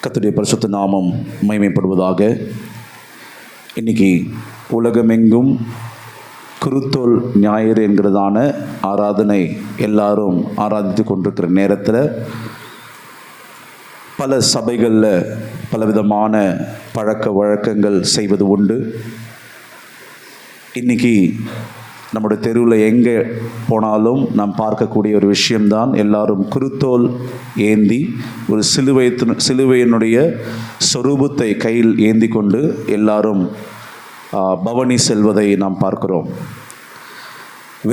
கர்த்தருடைய பரிசுத்த நாமம் மகிமைப்படுவதாக. இன்னைக்கு உலகமெங்கும் குருத்தோல் ஞாயிறு என்கிறதான ஆராதனை எல்லாரும் ஆராதித்து கொண்டிருக்கிற நேரத்தில் பல சபைகளில் பலவிதமான பழக்க வழக்கங்கள் செய்வது உண்டு. இன்றைக்கி நம்முடைய தெருவில் எங்கே போனாலும் நாம் பார்க்கக்கூடிய ஒரு விஷயம்தான், எல்லாரும் குருத்தோல் ஏந்தி ஒரு சிலுவையினுடைய சொரூபத்தை கையில் ஏந்தி கொண்டு எல்லாரும் பவனி செல்வதை நாம் பார்க்கிறோம்.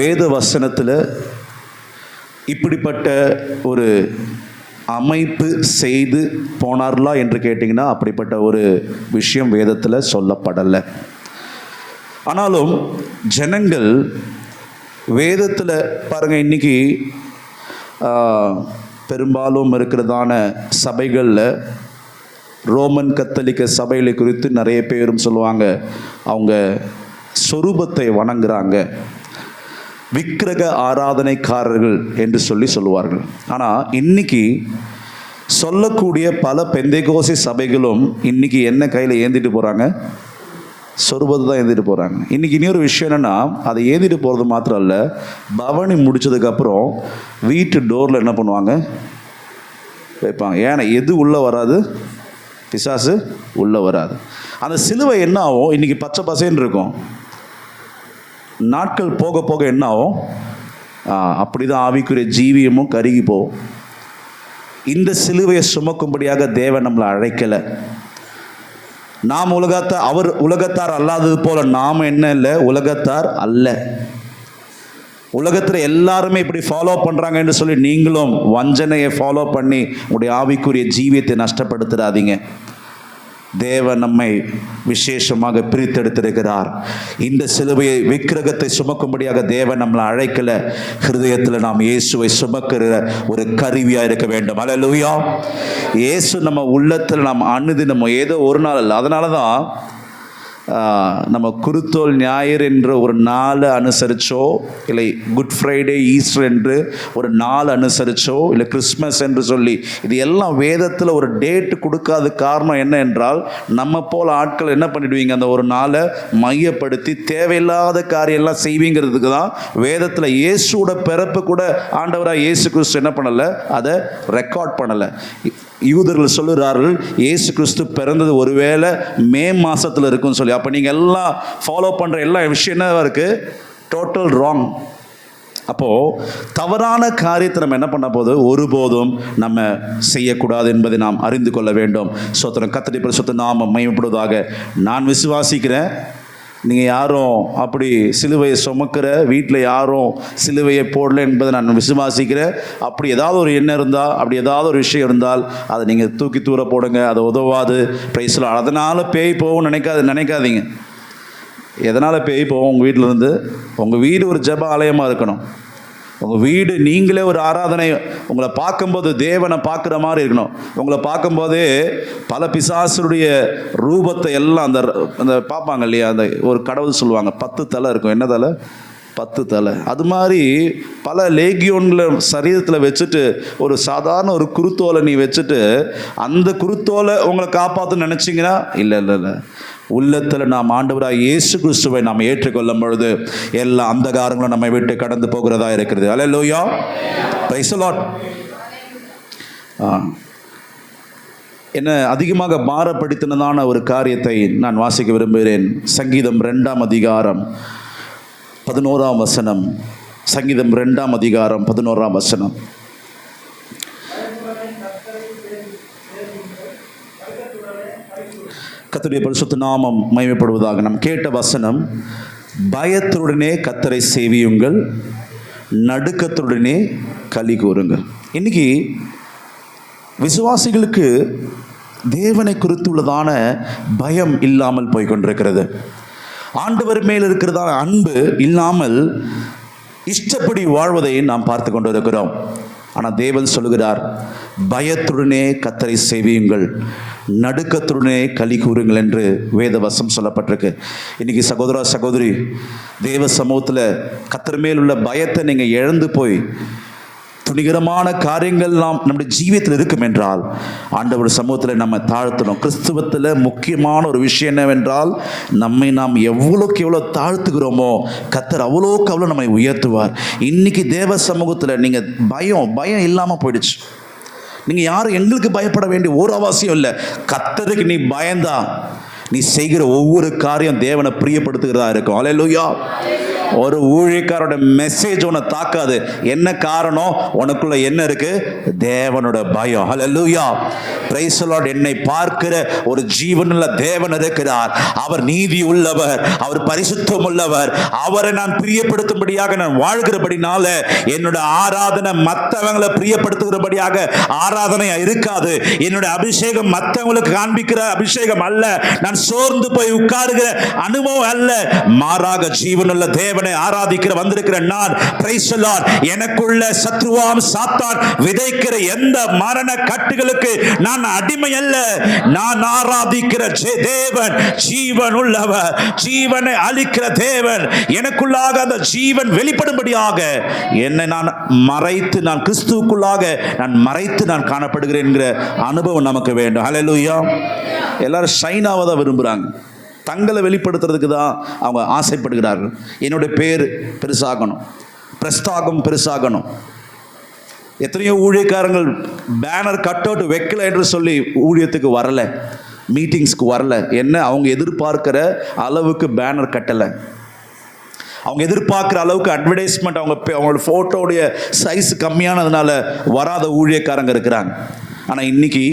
வேத வசனத்தில் இப்படிப்பட்ட ஒரு அமைப்பு செய்து போனார்களா என்று கேட்டிங்கன்னா அப்படிப்பட்ட ஒரு விஷயம் வேதத்தில் சொல்லப்படலை. ஆனாலும் ஜனங்கள் வேதத்தில் பாருங்கள், இன்றைக்கி பெரும்பாலும் இருக்கிறதான சபைகளில் ரோமன் கத்தோலிக்க சபைகளை குறித்து நிறைய பேரும் சொல்லுவாங்க, அவங்க சொரூபத்தை வணங்குறாங்க, விக்கிரக ஆராதனைக்காரர்கள் என்று சொல்லுவார்கள். ஆனால் இன்னைக்கு சொல்லக்கூடிய பல பெந்தைகோசி சபைகளும் இன்னைக்கு என்ன கையில் ஏந்திட்டு போகிறாங்க? சொரூபத்தை தான் ஏந்திட்டு போகிறாங்க. இன்றைக்கி இன்னொரு விஷயம் என்னென்னா, அதை ஏந்திட்டு போகிறது மாத்திரம் இல்லை, பவனி முடித்ததுக்கப்புறம் வீட்டு டோரில் என்ன பண்ணுவாங்க? வைப்பாங்க. ஏன்னா எது உள்ளே வராது? பிசாசு உள்ளே வராது. அந்த சிலுவை என்ன ஆகும்? இன்றைக்கி பச்சை பசேன்னு இருக்கும், நாட்கள் போக போக என்ன ஆகும்? அப்படி தான் ஆவிக்குரிய ஜீவியமும் கருகி போகும். இந்த சிலுவையை சுமக்கும்படியாக தேவன் நம்மளை அழைக்கலை. நாம் அவர் உலகத்தார் அல்லாதது போல நாம் என்ன இல்லை, உலகத்தார் அல்ல. உலகத்தில் எல்லாருமே இப்படி ஃபாலோ பண்ணுறாங்க என்று சொல்லி நீங்களும் வஞ்சனையை ஃபாலோ பண்ணி உங்களுடைய ஆவிக்குரிய ஜீவியத்தை நஷ்டப்படுத்துறாதீங்க. தேவன் நம்மை விசேஷமாக பிரித்தெடுத்திருக்கிறார். இந்த சிலுவையை விக்கிரகத்தை சுமக்கும்படியாக தேவன் நம்மளை அழைக்கல. ஹிருதயத்தில் நாம் இயேசுவை சுமக்கிற ஒரு கருவியாக இருக்க வேண்டும். அல்லேலூயா. இயேசு நம்ம உள்ளத்தில் நாம் அனுதினமோ ஏதோ ஒரு நாள் இல்லை. அதனால தான் நம்ம குருத்தோல் ஞாயிறு என்ற ஒரு நாளை அனுசரித்தோ, இல்லை குட் ஃப்ரைடே ஈஸ்டர் என்று ஒரு நாள் அனுசரித்தோ, இல்லை கிறிஸ்மஸ் என்று சொல்லி இது எல்லாம் வேதத்தில் ஒரு டேட்டு கொடுக்காத காரணம் என்ன என்றால், நம்ம போல் ஆட்கள் என்ன பண்ணிடுவீங்க, அந்த ஒரு நாளை மையப்படுத்தி தேவையில்லாத காரியெல்லாம் செய்வீங்கிறதுக்கு தான் வேதத்தில் இயேசுவோட பிறப்பு கூட ஆண்டவராக இயேசு கிறிஸ்து என்ன பண்ணலை, அதை ரெக்கார்ட் பண்ணலை. யூதர்கள் சொல்லுகிறார்கள் இயேசு கிறிஸ்து பிறந்தது ஒருவேளை மே மாதத்தில் இருக்குன்னு சொல்லி. அப்போ நீங்கள் எல்லாம் ஃபாலோ பண்ணுற எல்லா விஷயம் என்ன இருக்குது? Total wrong. அப்போது தவறான காரியத்தை நம்ம என்ன பண்ண போது ஒருபோதும் நம்ம செய்யக்கூடாது என்பதை நாம் அறிந்து கொள்ள வேண்டும். ஸ்தோத்திரம். கர்த்தருடைய பரிசுத்த நாமம் மகிமைப்படுவதாக. நான் விசுவாசிக்கிறேன், நீங்கள் யாரும் அப்படி சிலுவையை சுமக்கிற வீட்டில் யாரும் சிலுவையை போடல என்பதை நான் விசுவாசிக்கிறேன். அப்படி ஏதாவது ஒரு எண்ணம் இருந்தால், அப்படி ஏதாவது ஒரு விஷயம் இருந்தால் அதை நீங்கள் தூக்கி தூர போடுங்க. அது உதவாது. பிரைஸ்ல. அதனால் பேய் போகும் நினைக்காதீங்க. எதனால் பேய் போகும்? உங்கள் வீட்டிலேருந்து உங்கள் வீடு ஒரு ஜெப ஆலயமாக இருக்கணும். உங்கள் வீடு நீங்களே ஒரு ஆராதனை, உங்களை பார்க்கும்போது தேவனை பார்க்குற மாதிரி இருக்கணும். உங்களை பார்க்கும்போதே பல பிசாசுடைய ரூபத்தை எல்லாம் அந்த பார்ப்பாங்க இல்லையா, அந்த ஒரு கடவுள் சொல்லுவாங்க 10 தலை இருக்கும். என்ன தலை? 10 தலை. அது மாதிரி பல லேகியோன்களை சரீரத்தில் வச்சுட்டு ஒரு சாதாரண ஒரு குருத்தோலை நீ வச்சுட்டு அந்த குருத்தோலை உங்களை காப்பாற்றுன்னு நினச்சிங்கன்னா இல்லை. உள்ளத்தில் நாம் ஆண்டவராக இயேசு கிறிஸ்துவை நாம் ஏற்றுக்கொள்ளும் பொழுது எல்லா அந்தகாரங்களும் நம்மை விட்டு கடந்து போகிறதா இருக்கிறது. அல்லேலூயா. Praise the Lord. என்ன அதிகமாக பாரப்படுத்தினதான ஒரு காரியத்தை நான் வாசிக்க விரும்புகிறேன். சங்கீதம் 2ஆம் அதிகாரம் 11ஆம் வசனம். சங்கீதம் 2ஆம் அதிகாரம் 11ஆம் வசனம். கர்த்தருடைய பரிசுத்த நாமம் மகிமைப்படுவதாக. நாம் கேட்ட வசனம், பயத்துடனே கர்த்தரை சேவியுங்கள், நடுக்கத்துடனே களி கூறுங்கள். இன்னைக்கு விசுவாசிகளுக்கு தேவனை குறித்துள்ளதான பயம் இல்லாமல் போய்கொண்டிருக்கிறது. ஆண்டவர் மேல் இருக்கிறதான அன்பு இல்லாமல் இஷ்டப்படி வாழ்வதை நாம் பார்த்து கொண்டு இருக்கிறோம். ஆனால் தேவன் சொல்லுகிறார், பயத்துடனே கர்த்தரை சேவியுங்கள், நடுக்கத்துடனே களி கூறுங்கள் என்று வேத வசனம் சொல்லப்பட்டிருக்கு. இன்றைக்கி சகோதரா சகோதரி, தேவ சமூகத்தில் கர்த்தர் மேல் உள்ள பயத்தை நீங்கள் இழந்து போய் துணிகரமான காரியங்கள் நம்முடைய ஜீவியத்தில் இருக்கும் என்றால் ஆண்டவர் சமூகத்தில் நம்ம தாழ்த்தணும். கிறிஸ்துவத்தில் முக்கியமான ஒரு விஷயம் என்னவென்றால், நம்மை நாம் எவ்வளோக்கு எவ்வளோ தாழ்த்துகிறோமோ கர்த்தர் அவ்வளோக்கு அவ்வளோ நம்மை உயர்த்துவார். இன்னைக்கு தேவ சமூகத்தில் நீங்கள் பயம் இல்லாமல் போயிடுச்சு. நீங்கள் யாரும் எங்களுக்கு பயப்பட வேண்டிய ஒரு அவசியம் இல்லை. கர்த்தருக்கு நீ பயந்தா நீ செய்கிற ஒவ்வொரு காரியம் தேவனை பிரியப்படுத்துகிறதா இருக்கும். அல்லேலூயா. ஒரு ஊழியக்காரோட மெசேஜ் உன்னை தாக்காது. என்ன காரணம்? உனக்குள்ள என்ன இருக்கு? தேவனோட பயம். அல்லேலூயா. Praise the Lord. என்னை பார்க்கிற ஒரு ஜீவனுள்ள தேவன் இருக்கிறார். அவர் நீதி உள்ளவர், அவர் பரிசுத்தம் உள்ளவர். அவரை நான் பிரியப்படுத்தும்படியாக நான் வாழ்கிறபடினால என்னோட ஆராதனை மற்றவங்களை பிரியப்படுத்துகிறபடியாக ஆராதனையா இருக்காது. என்னோட அபிஷேகம் மற்றவங்களுக்கு காண்பிக்கிற அபிஷேகம் அல்ல. நான் சோர்ந்து போய் உட்காருகிற அனுபவம் அல்ல. மாறாக ஜீவனுள்ள தேவனை ஆராதிக்கிற வந்திருக்கிற நான், பிரைஸ் தி லார்ட், எனக்குள்ள சத்ருவாம் சாத்தான் விதைக்கிற எந்த மரண கட்டுகளுக்கு நான் அடிமை அல்ல. நான் ஆராதிக்கிற தேவன் ஜீவன் உள்ளவர், ஜீவனை அளிக்கிற தேவன். எனக்குள்ளாக அந்த ஜீவன் வெளிப்படும்படியாக என்னை நான் மறைத்து, நான் கிறிஸ்துவுக்குள்ளாக நான் மறைத்து நான் காணப்படுகிறேன் என்கிற அனுபவம் நமக்கு வேண்டும். ஹல்லேலூயா. எல்லாரும் ஷைனாவை தான் விரும்புகிறாங்க. தங்களை வெளிப்படுத்துறதுக்கு தான் அவங்க ஆசைப்படுகிறார்கள். என்னுடைய பேர் பெருசாகணும், பிரஸ்தாகம் பெருசாகணும். எத்தனையோ ஊழியக்காரங்கள் பேனர் கட் அவுட் வைக்கல என்று சொல்லி ஊழியத்துக்கு வரலை, மீட்டிங்ஸ்க்கு வரல. என்ன? அவங்க எதிர்பார்க்கிற அளவுக்கு பேனர் கட்டலை, அவங்க எதிர்பார்க்குற அளவுக்கு அட்வர்டைஸ்மெண்ட், அவங்களோட ஃபோட்டோடைய சைஸ் கம்மியானதுனால வராத ஊழியக்காரங்க இருக்கிறாங்க. ஆனால் இன்னைக்கு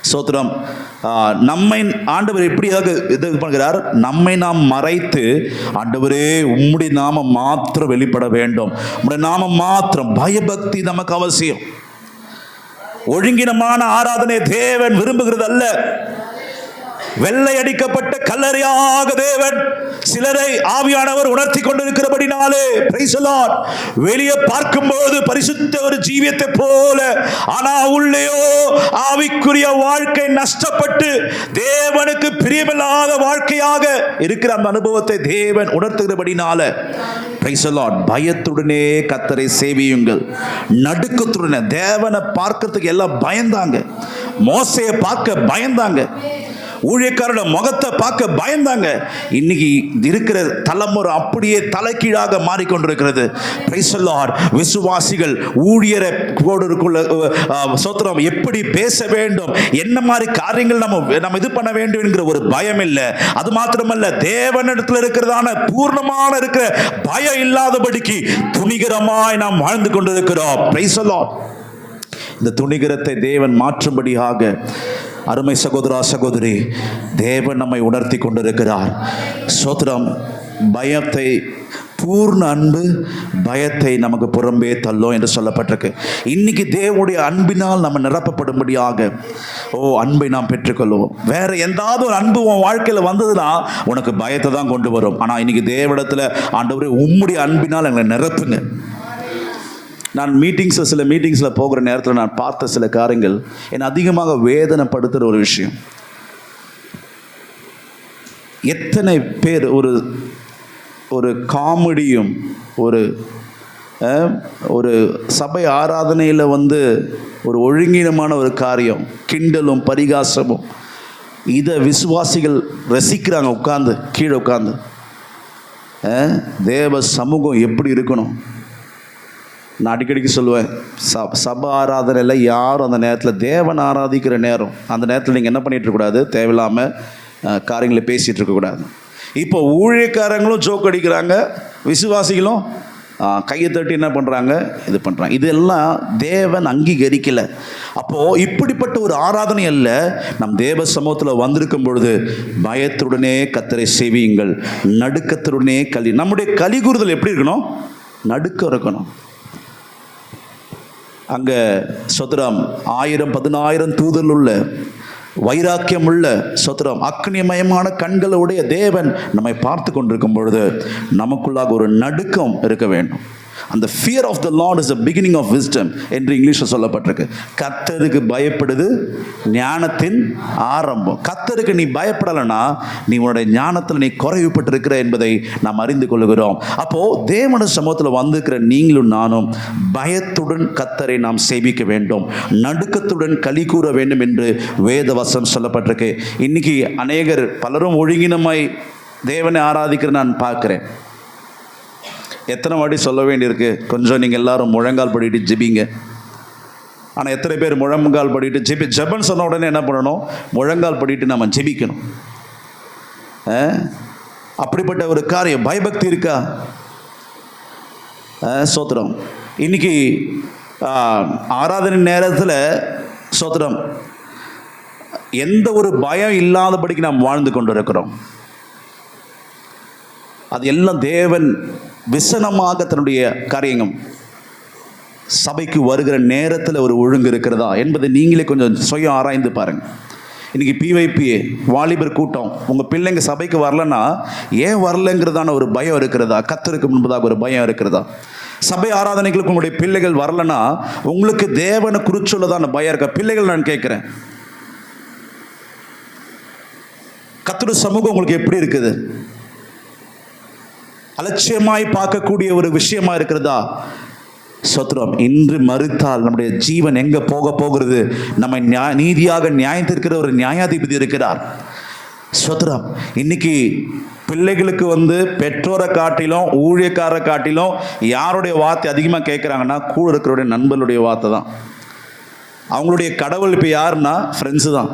சோத்திரம், நம்மை ஆண்டவர் எப்படியாக இது பண்ணுகிறார்? நம்மை நாம் மறைத்து, ஆண்டவரே உம்முடைய நாமம் மாத்திரம் வெளிப்பட வேண்டும், உம்முடைய நாமம் மாத்திரம். பயபக்தி நமக்கு அவசியம். ஒழுங்கினமான ஆராதனை தேவன் விரும்புகிறது அல்ல. வெள்ளை அடிக்கப்பட்ட கல்லறையாக தேவன் சிலரை ஆவியானவர் உணர்த்தி கொண்டிருக்கிறபடினாலே, பிரைஸ் தி லார்ட், வெளியே பார்க்கும்போது பரிசுத்த ஒரு ஜீவியத்தை போல, ஆனா உள்ளேயோ ஆவிக்குரிய வாழ்க்கை நஷ்டப்பட்டு தேவனுக்கு பிரியமில்லாத வாழ்க்கையாக இருக்கிற அந்த அனுபவத்தை தேவன் உணர்த்துகிறபடினால, பிரைஸ் தி லார்ட், பயத்துடனே கர்த்தரை சேவியுங்கள். நடுக்கத்துடனே தேவனை பார்க்கிறதுக்கு எல்லாம் பயந்தாங்க. மோசையை பார்க்க பயந்தாங்க, ஊழியக்காரோட முகத்தை பார்க்க பயந்தாங்க. இன்னைக்கு இருக்கிற தலைமுறை அப்படியே தலைகீழாக மாறிக்கொண்டிருக்கிறது. Price the Lord. விசுவாசிகள் ஊழியரை சோத்திரம் எப்படி பேச வேண்டும், என்ன மாதிரி காரியங்கள் நம்ம இது பண்ண வேண்டும் என்கிற ஒரு பயம் இல்லை. அது மாத்திரமல்ல, தேவனிடத்தில் இருக்கிறதான பூர்ணமான இருக்கிற பயம் இல்லாதபடிக்கு துணிகரமாய் நாம் வாழ்ந்து கொண்டிருக்கிறோம். Price the Lord. இந்த துணிகரத்தை தேவன் மாற்றும்படியாக, அருமை சகோதரா சகோதரி, தேவன் நம்மை உணர்த்தி கொண்டிருக்கிறார். சோத்திரம். பயத்தை, பூர்ண அன்பு பயத்தை நமக்கு புறம்பே தள்ளும் என்று சொல்லப்பட்டிருக்கு. இன்னைக்கு தேவனுடைய அன்பினால் நம்ம நிரப்பப்படும்படியாக அன்பை நாம் பெற்றுக்கொள்வோம். வேற எந்தாவது ஒரு அன்பு உன் வாழ்க்கையில் வந்ததுன்னா உனக்கு பயத்தை தான் கொண்டு வரும். ஆனால் இன்னைக்கு தேவனிடத்தில், ஆண்டவரே உம்முடைய அன்பினால் எங்களை நிரப்புங்க. நான் சில மீட்டிங்ஸில் போகிற நேரத்தில் நான் பார்த்த சில காரியங்கள் என்னை அதிகமாக வேதனைப்படுத்துகிற ஒரு விஷயம். எத்தனை பேர் ஒரு காமெடியும் ஒரு சபை ஆராதனையில் ஒரு ஒழுங்கீனமான ஒரு காரியம், கிண்டலும் பரிகாசமும், இதை விசுவாசிகள் ரசிக்கிறாங்க. உட்கார்ந்து கீழே உட்கார்ந்து தேவ சமூகம் எப்படி இருக்கணும்? நான் அடிக்கடிக்கு சொல்லுவேன், சபை ஆராதனையில் யாரும் அந்த நேரத்தில், தேவன் ஆராதிக்கிற நேரம், அந்த நேரத்தில் நீங்கள் என்ன பண்ணிகிட்டு இருக்கக்கூடாது? தேவையில்லாமல் காரியங்களை பேசிகிட்டு இருக்கக்கூடாது. இப்போ ஊழியக்காரங்களும் ஜோக் அடிக்கிறாங்க, விசுவாசிகளும் கையை தட்டி என்ன பண்ணுறாங்க? இது பண்ணுறாங்க. இதெல்லாம் தேவன் அங்கீகரிக்கலை. அப்போது இப்படிப்பட்ட ஒரு ஆராதனை அல்ல. நம் தேவ சமூகத்தில் வந்திருக்கும் பொழுது பயத்துடனே கர்த்தரை சேவியுங்கள், நடுக்கத்துடனே நம்முடைய கலிகூறுதல் எப்படி இருக்கணும்? நடுக்கம் இருக்கணும். அங்கே சோத்திரம் 1000-10,000 தூதல் உள்ள, வைராக்கியம் உள்ள, சோத்திரம் அக்னிமயமான கண்களுடைய தேவன் நம்மை பார்த்து கொண்டிருக்கும் பொழுது நமக்குள்ளாக ஒரு நடுக்கம் இருக்க வேண்டும். அந்த fear of the Lord is the beginning of wisdom என்று இங்கிலீஷில் சொல்லப்பட்டிருக்கு. கர்த்தருக்கு பயப்படுது ஞானத்தின் ஆரம்பம். கர்த்தருக்கு நீ பயப்படலைன்னா நீ உன்னுடைய ஞானத்தில் நீ குறைவுபட்டிருக்கிற என்பதை நாம் அறிந்து கொள்கிறோம். அப்போது தேவனுடைய சமூகத்தில் வந்திருக்கிற நீங்களும் நானும் பயத்துடன் கர்த்தரை நாம் சேவிக்க வேண்டும், நடுக்கத்துடன் களி கூற வேண்டும் என்று வேத வசனம் சொல்லப்பட்டிருக்கு. இன்னைக்கு அநேகர் பலரும் ஒழுங்கினமாய் தேவனை ஆராதிக்கிற நான் பார்க்குறேன். எத்தனை வாட்டி சொல்ல வேண்டியிருக்கு, கொஞ்சம் நீங்கள் எல்லாரும் முழங்கால் படிட்டு ஜெபிங்க. ஆனால் எத்தனை பேர் முழங்கால் படிட்டு ஜெபன் சொன்ன உடனே என்ன பண்ணணும்? முழங்கால் படிட்டு நம்ம ஜெபிக்கணும். அப்படிப்பட்ட ஒரு காரியம் பயபக்தி இருக்கா? சோத்திரம். இன்னைக்கு ஆராதனை நேரத்தில் சோத்திரம் எந்த ஒரு பயம் இல்லாதபடிக்கு நாம் வாழ்ந்து கொண்டு இருக்கிறோம். அது எல்லாம் தேவன் விசனமாக தன்னுடைய காரியங்கள் சபைக்கு வருகிற நேரத்தில் ஒரு ஒழுங்கு இருக்கிறதா என்பதை நீங்களே கொஞ்சம் சுயம் ஆராய்ந்து பாருங்கள். இன்றைக்கி பிவைபிஏ வாலிபர் கூட்டம், உங்கள் பிள்ளைங்க சபைக்கு வரலன்னா ஏன் வரலங்கிறதான ஒரு பயம் இருக்கிறதா? கர்த்தருக்கு முன்பதாக ஒரு பயம் இருக்கிறதா? சபை ஆராதனைகளுக்கு உங்களுடைய பிள்ளைகள் வரலன்னா உங்களுக்கு தேவனை குறிச்சுள்ளதான பயம் இருக்கா? பிள்ளைகள் நான் கேட்குறேன், கர்த்தருடைய சமூகம் உங்களுக்கு எப்படி இருக்குது? அலட்சியமாய் பார்க்கக்கூடிய ஒரு விஷயமா இருக்கிறதா? சோத்திரம். இன்று மறுத்தால் நம்முடைய ஜீவன் எங்கே போகிறது? நம்மை நீதியாக நியாயத்திருக்கிற ஒரு நியாயாதிபதி இருக்கிறார். சோத்திரம். இன்னைக்கு பிள்ளைகளுக்கு பெற்றோரை காட்டிலும் ஊழியக்காரரை காட்டிலும் யாருடைய வார்த்தை அதிகமாக கேட்குறாங்கன்னா கூட இருக்கிறவருடைய நண்பர்களுடைய வார்த்தை தான். அவங்களுடைய கடவுள் இப்போ யாருன்னா ஃப்ரெண்ட்ஸு தான்.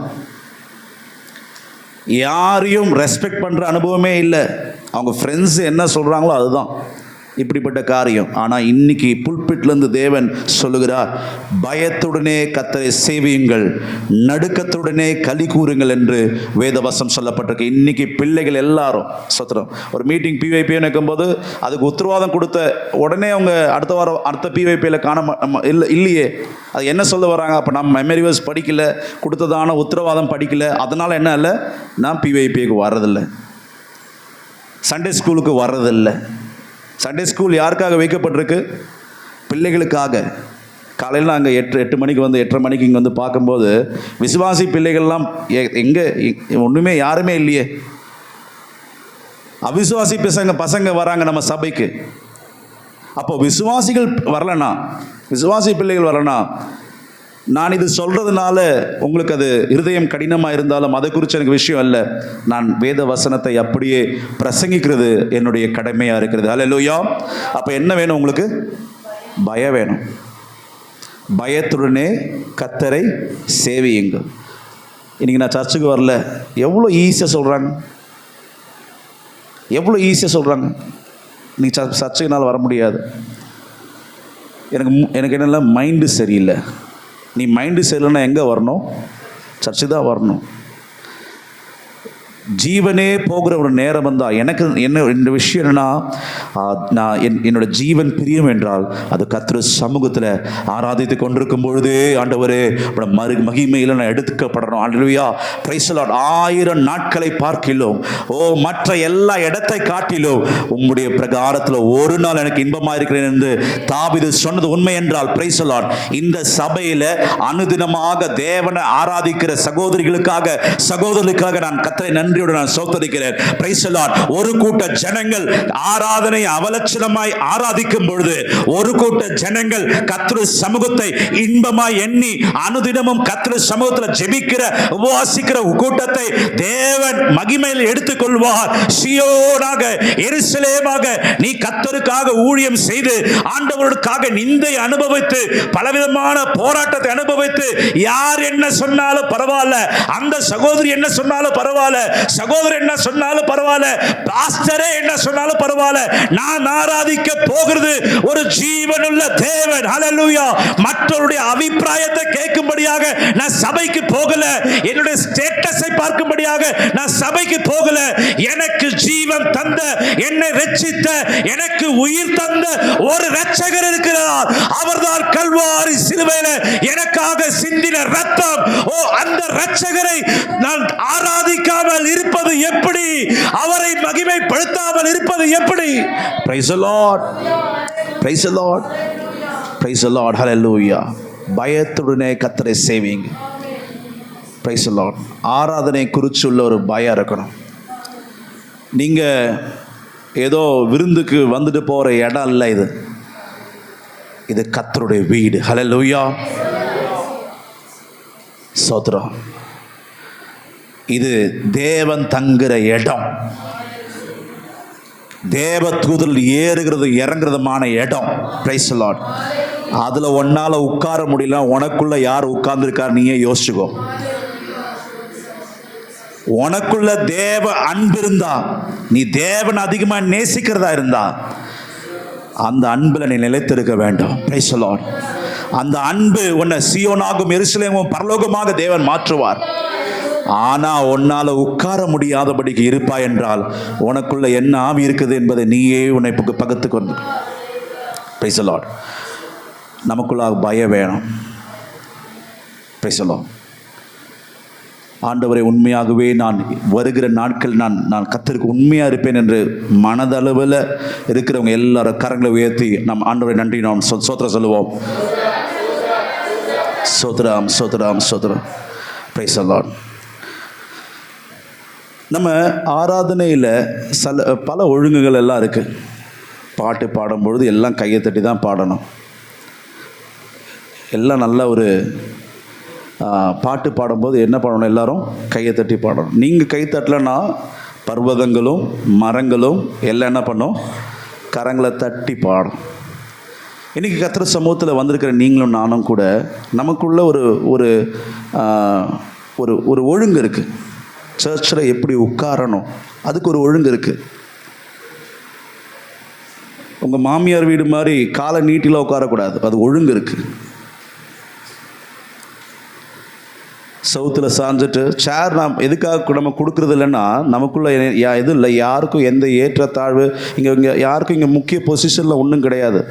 யாரையும் ரெஸ்பெக்ட் பண்ணுற அனுபவமே இல்லை. அவங்க ஃப்ரெண்ட்ஸ் என்ன சொல்கிறாங்களோ அதுதான் இப்படிப்பட்ட காரியம். ஆனால் இன்னைக்கு புல்பிட்லேருந்து தேவன் சொல்லுகிறார், பயத்துடனே கர்த்தரை சேவியுங்கள், நடுக்கத்துடனே களி கூறுங்கள் என்று வேதவசம் சொல்லப்பட்டிருக்கு. இன்னைக்கு பிள்ளைகள் எல்லாரும் சத்திரம் ஒரு மீட்டிங் பிவைபி நிற்கும்போது அதுக்கு உத்தரவாதம் கொடுத்த உடனே அவங்க அடுத்த வாரம் அடுத்த பிவைபியில் இல்லையே. அது என்ன சொல்ல வராங்க? அப்போ நம்ம மெமரி வேர்ஸ் படிக்கல, கொடுத்ததான உத்தரவாதம் படிக்கல, அதனால் என்ன இல்லை, நான் பிவைபிக்கு வர்றதில்லை, சண்டே ஸ்கூலுக்கு வர்றதில்லை. சண்டே ஸ்கூல் யாருக்காக வைக்கப்பட்டிருக்கு? பிள்ளைகளுக்காக. காலையில் நாங்கள் 8 மணிக்கு 8:30 மணிக்கு இங்கே பார்க்கும்போது விசுவாசி பிள்ளைகள்லாம் எங்கே ஒன்றுமே யாருமே இல்லையே. அவிசுவாசி பசங்க வராங்க நம்ம சபைக்கு. அப்போ விசுவாசிகள் வரலனா, விசுவாசி பிள்ளைகள் வரலனா, நான் இது சொல்கிறதுனால உங்களுக்கு அது இருதயம் கடினமாக இருந்தாலும் அதை குறித்து எனக்கு விஷயம் இல்லை. நான் வேத வசனத்தை அப்படியே பிரசங்கிக்கிறது என்னுடைய கடமையாக இருக்கிறது. அல்லேலூயா. அப்போ என்ன வேணும் உங்களுக்கு? பயம் வேணும். பயத்துடனே கர்த்தரை சேவியுங்கள். இன்றைக்கி நான் சர்ச்சுக்கு வரல, எவ்வளோ ஈஸியாக சொல்கிறாங்க, எவ்வளோ ஈஸியாக சொல்கிறாங்க. இன்றைக்கி சர்ச்சுக்குனால் வர முடியாது. எனக்கு என்னென்ன மைண்டு சரியில்லை. நீ மைண்டு சரியில்லைன்னா எங்கே வரணும்? சர்ச்சு தான் வரணும். ஜீவனே போகிற ஒரு நேரம் வந்தால் எனக்கு இந்த விஷயம் என்னன்னா, நான் என்னோட ஜீவன் பிரியம் என்றால் அது கர்த்தர் சமூகத்தில் ஆராதித்து கொண்டிருக்கும் பொழுதே ஆண்டவரே மகிமையில் நான் எடுத்துக்கப்படணும். அல்லேலூயா, பிரைஸ் தி லார்ட். 1000 நாட்களை பார்க்கிலும் மற்ற எல்லா இடத்தை காட்டிலும் உம்முடைய பிரகாரத்தில் ஒரு நாள் எனக்கு இன்பமாக இருக்கிறேன் என்று தாவீது சொன்னது உண்மை என்றால், பிரைஸ் தி லார்ட், இந்த சபையில் அனுதினமாக தேவனை ஆராதிக்கிற சகோதரர்களுக்காக நான் கர்த்தரை நன்றியோடு நான் ஸ்தோத்திரிக்கிறேன். Price the Lord. ஒரு கூட்ட ஜனங்கள் ஆராதனை அவலட்சணமாய் ஆராதிக்கும் பொழுது ஒரு கூட்ட ஜனங்கள் கர்த்தருடைய சமூகத்தை இன்பமாய் எண்ணி அனுதினமும் கர்த்தருடைய சமூகத்தில் ஜெபிக்கிற உபவாசிக்கிற கூட்டத்தை தேவன் மகிமையில் எடுத்துக்கொள்வார். சீயோனாக எருசலேமாக நீ கர்த்தருக்காக ஊழியம் செய்து ஆண்டவருக்காக நிந்தை அனுபவித்து பலவிதமான போராட்டத்தை அனுபவித்து யார் என்ன சொன்னாலும் பரவாயில்ல, அந்த சகோதரி என்ன சொன்னாலும் பரவாயில்ல, சகோதரர் என்ன சொன்னாலும் பரவாயில்ல, பாஸ்டரே என்ன சொன்னாலும் பரவாயில்ல, நான் ஆராதிக்க போகிறது ஒரு ஜீவனுள்ள தேவன். ஹல்லேலூயா. மற்றவருடைய அபிப்பிராயத்தை கேட்கும்படியாக நான் சபைக்கு போகல, என்னுடைய ஸ்டேட்டஸை பார்க்கும்படியாக நான் சபைக்கு போகல. எனக்கு ஜீவன் தந்த, என்னை ரட்சித்த, எனக்கு உயிர் தந்த ஒரு இரட்சகர் இருக்கிறார். அவர்தான் கல்வாரி சிலுவையில் எனக்காக சிந்தின ரத்தம். அந்த இரட்சகரை நான் ஆராதிக்காமல் இருப்பது எப்படி? அவரை மகிமைப்படுத்தாமல் இருப்பது எப்படி? Praise the Lord. Praise the Lord, praise the Lord, hallelujah. பயத்துடனே கர்த்தரை சேவிங்க. Price the Lord. ஆராதனை குறிச்சுள்ள ஒரு பயம் இருக்கணும். நீங்கள் ஏதோ விருந்துக்கு வந்துட்டு போகிற இடம் இல்லை, இது கர்த்தருடைய வீடு. ஹல்லேலூயா, ஸ்தோத்திரம். இது தேவன் தங்குற இடம், தேவ தூதர்கள் ஏறுகிறது இறங்குறதுமான இடம். Price the Lord. அதில் ஒன்னால் உட்கார முடியல, உனக்குள்ள யார் உட்கார்ந்துருக்கார் நீயே யோசிச்சுக்கோ. உனக்குள்ள தேவ அன்பு இருந்தா, நீ தேவன் அதிகமாக நேசிக்கிறதா இருந்தா, அந்த அன்பில் நீ நிலைத்திருக்க வேண்டும். Price the Lord. அந்த அன்பு உன்னை சீயோனாகும் எருசலேமும் பரலோகமாக தேவன் மாற்றுவார். ஆனால் உன்னால் உட்கார முடியாதபடிக்கு இருப்பாய் என்றால் உனக்குள்ள என்ன ஆவி இருக்குது என்பதை நீயே உன்னை பகுத்து கொண்டு. Price the Lord. நமக்குள்ள பயம் வேணும். Price the Lord. ஆண்டவரை, உண்மையாகவே நான் வருகிற நாட்கள் நான் கர்த்தருக்கு உண்மையாக இருப்பேன் என்று மனதளவில் இருக்கிறவங்க எல்லாரும் கரங்களை உயர்த்தி நம் ஆண்டவரை நன்றி நாம் ஸ்தோத்திரம் சொல்லுவோம். ஸ்தோத்திரம், ஸ்தோத்திரம், ஸ்தோத்திரம். Price the Lord. நம்ம ஆராதனையில் பல ஒழுங்குகள் எல்லாம் இருக்குது. பாட்டு பாடும்பொழுது எல்லாம் கையை தட்டி தான் பாடணும். எல்லாம் நல்ல ஒரு பாட்டு பாடும்போது என்ன பண்ணணும், எல்லாரும் கையை தட்டி பாடணும். நீங்கள் கை தட்டலைன்னா பர்வதங்களும் மரங்களும் எல்லாம் என்ன பண்ணும், கரங்களை தட்டி பாடும். இன்றைக்கி கர்த்தர் சமூகத்தில் வந்திருக்கிற நீங்களும் நானும் கூட நமக்குள்ள ஒரு ஒரு ஒரு ஒழுங்கு இருக்குது. சர்ச்சில் எப்படி உட்காரணும் அதுக்கு ஒரு ஒழுங்கு இருக்குது. உங்கள் மாமியார் வீடு மாதிரி காலை நீட்டில் உட்காரக்கூடாது, அது ஒழுங்கு இருக்குது. சவுத்தில் சாஞ்சிட்டு சேர் நாம் எதுக்காக நம்ம கொடுக்குறது இல்லைன்னா, நமக்குள்ளே இது இல்லை, யாருக்கும் எந்த ஏற்றத்தாழ்வு இங்கே யாருக்கும் இங்கே முக்கிய பொசிஷனில் ஒன்றும் கிடையாது.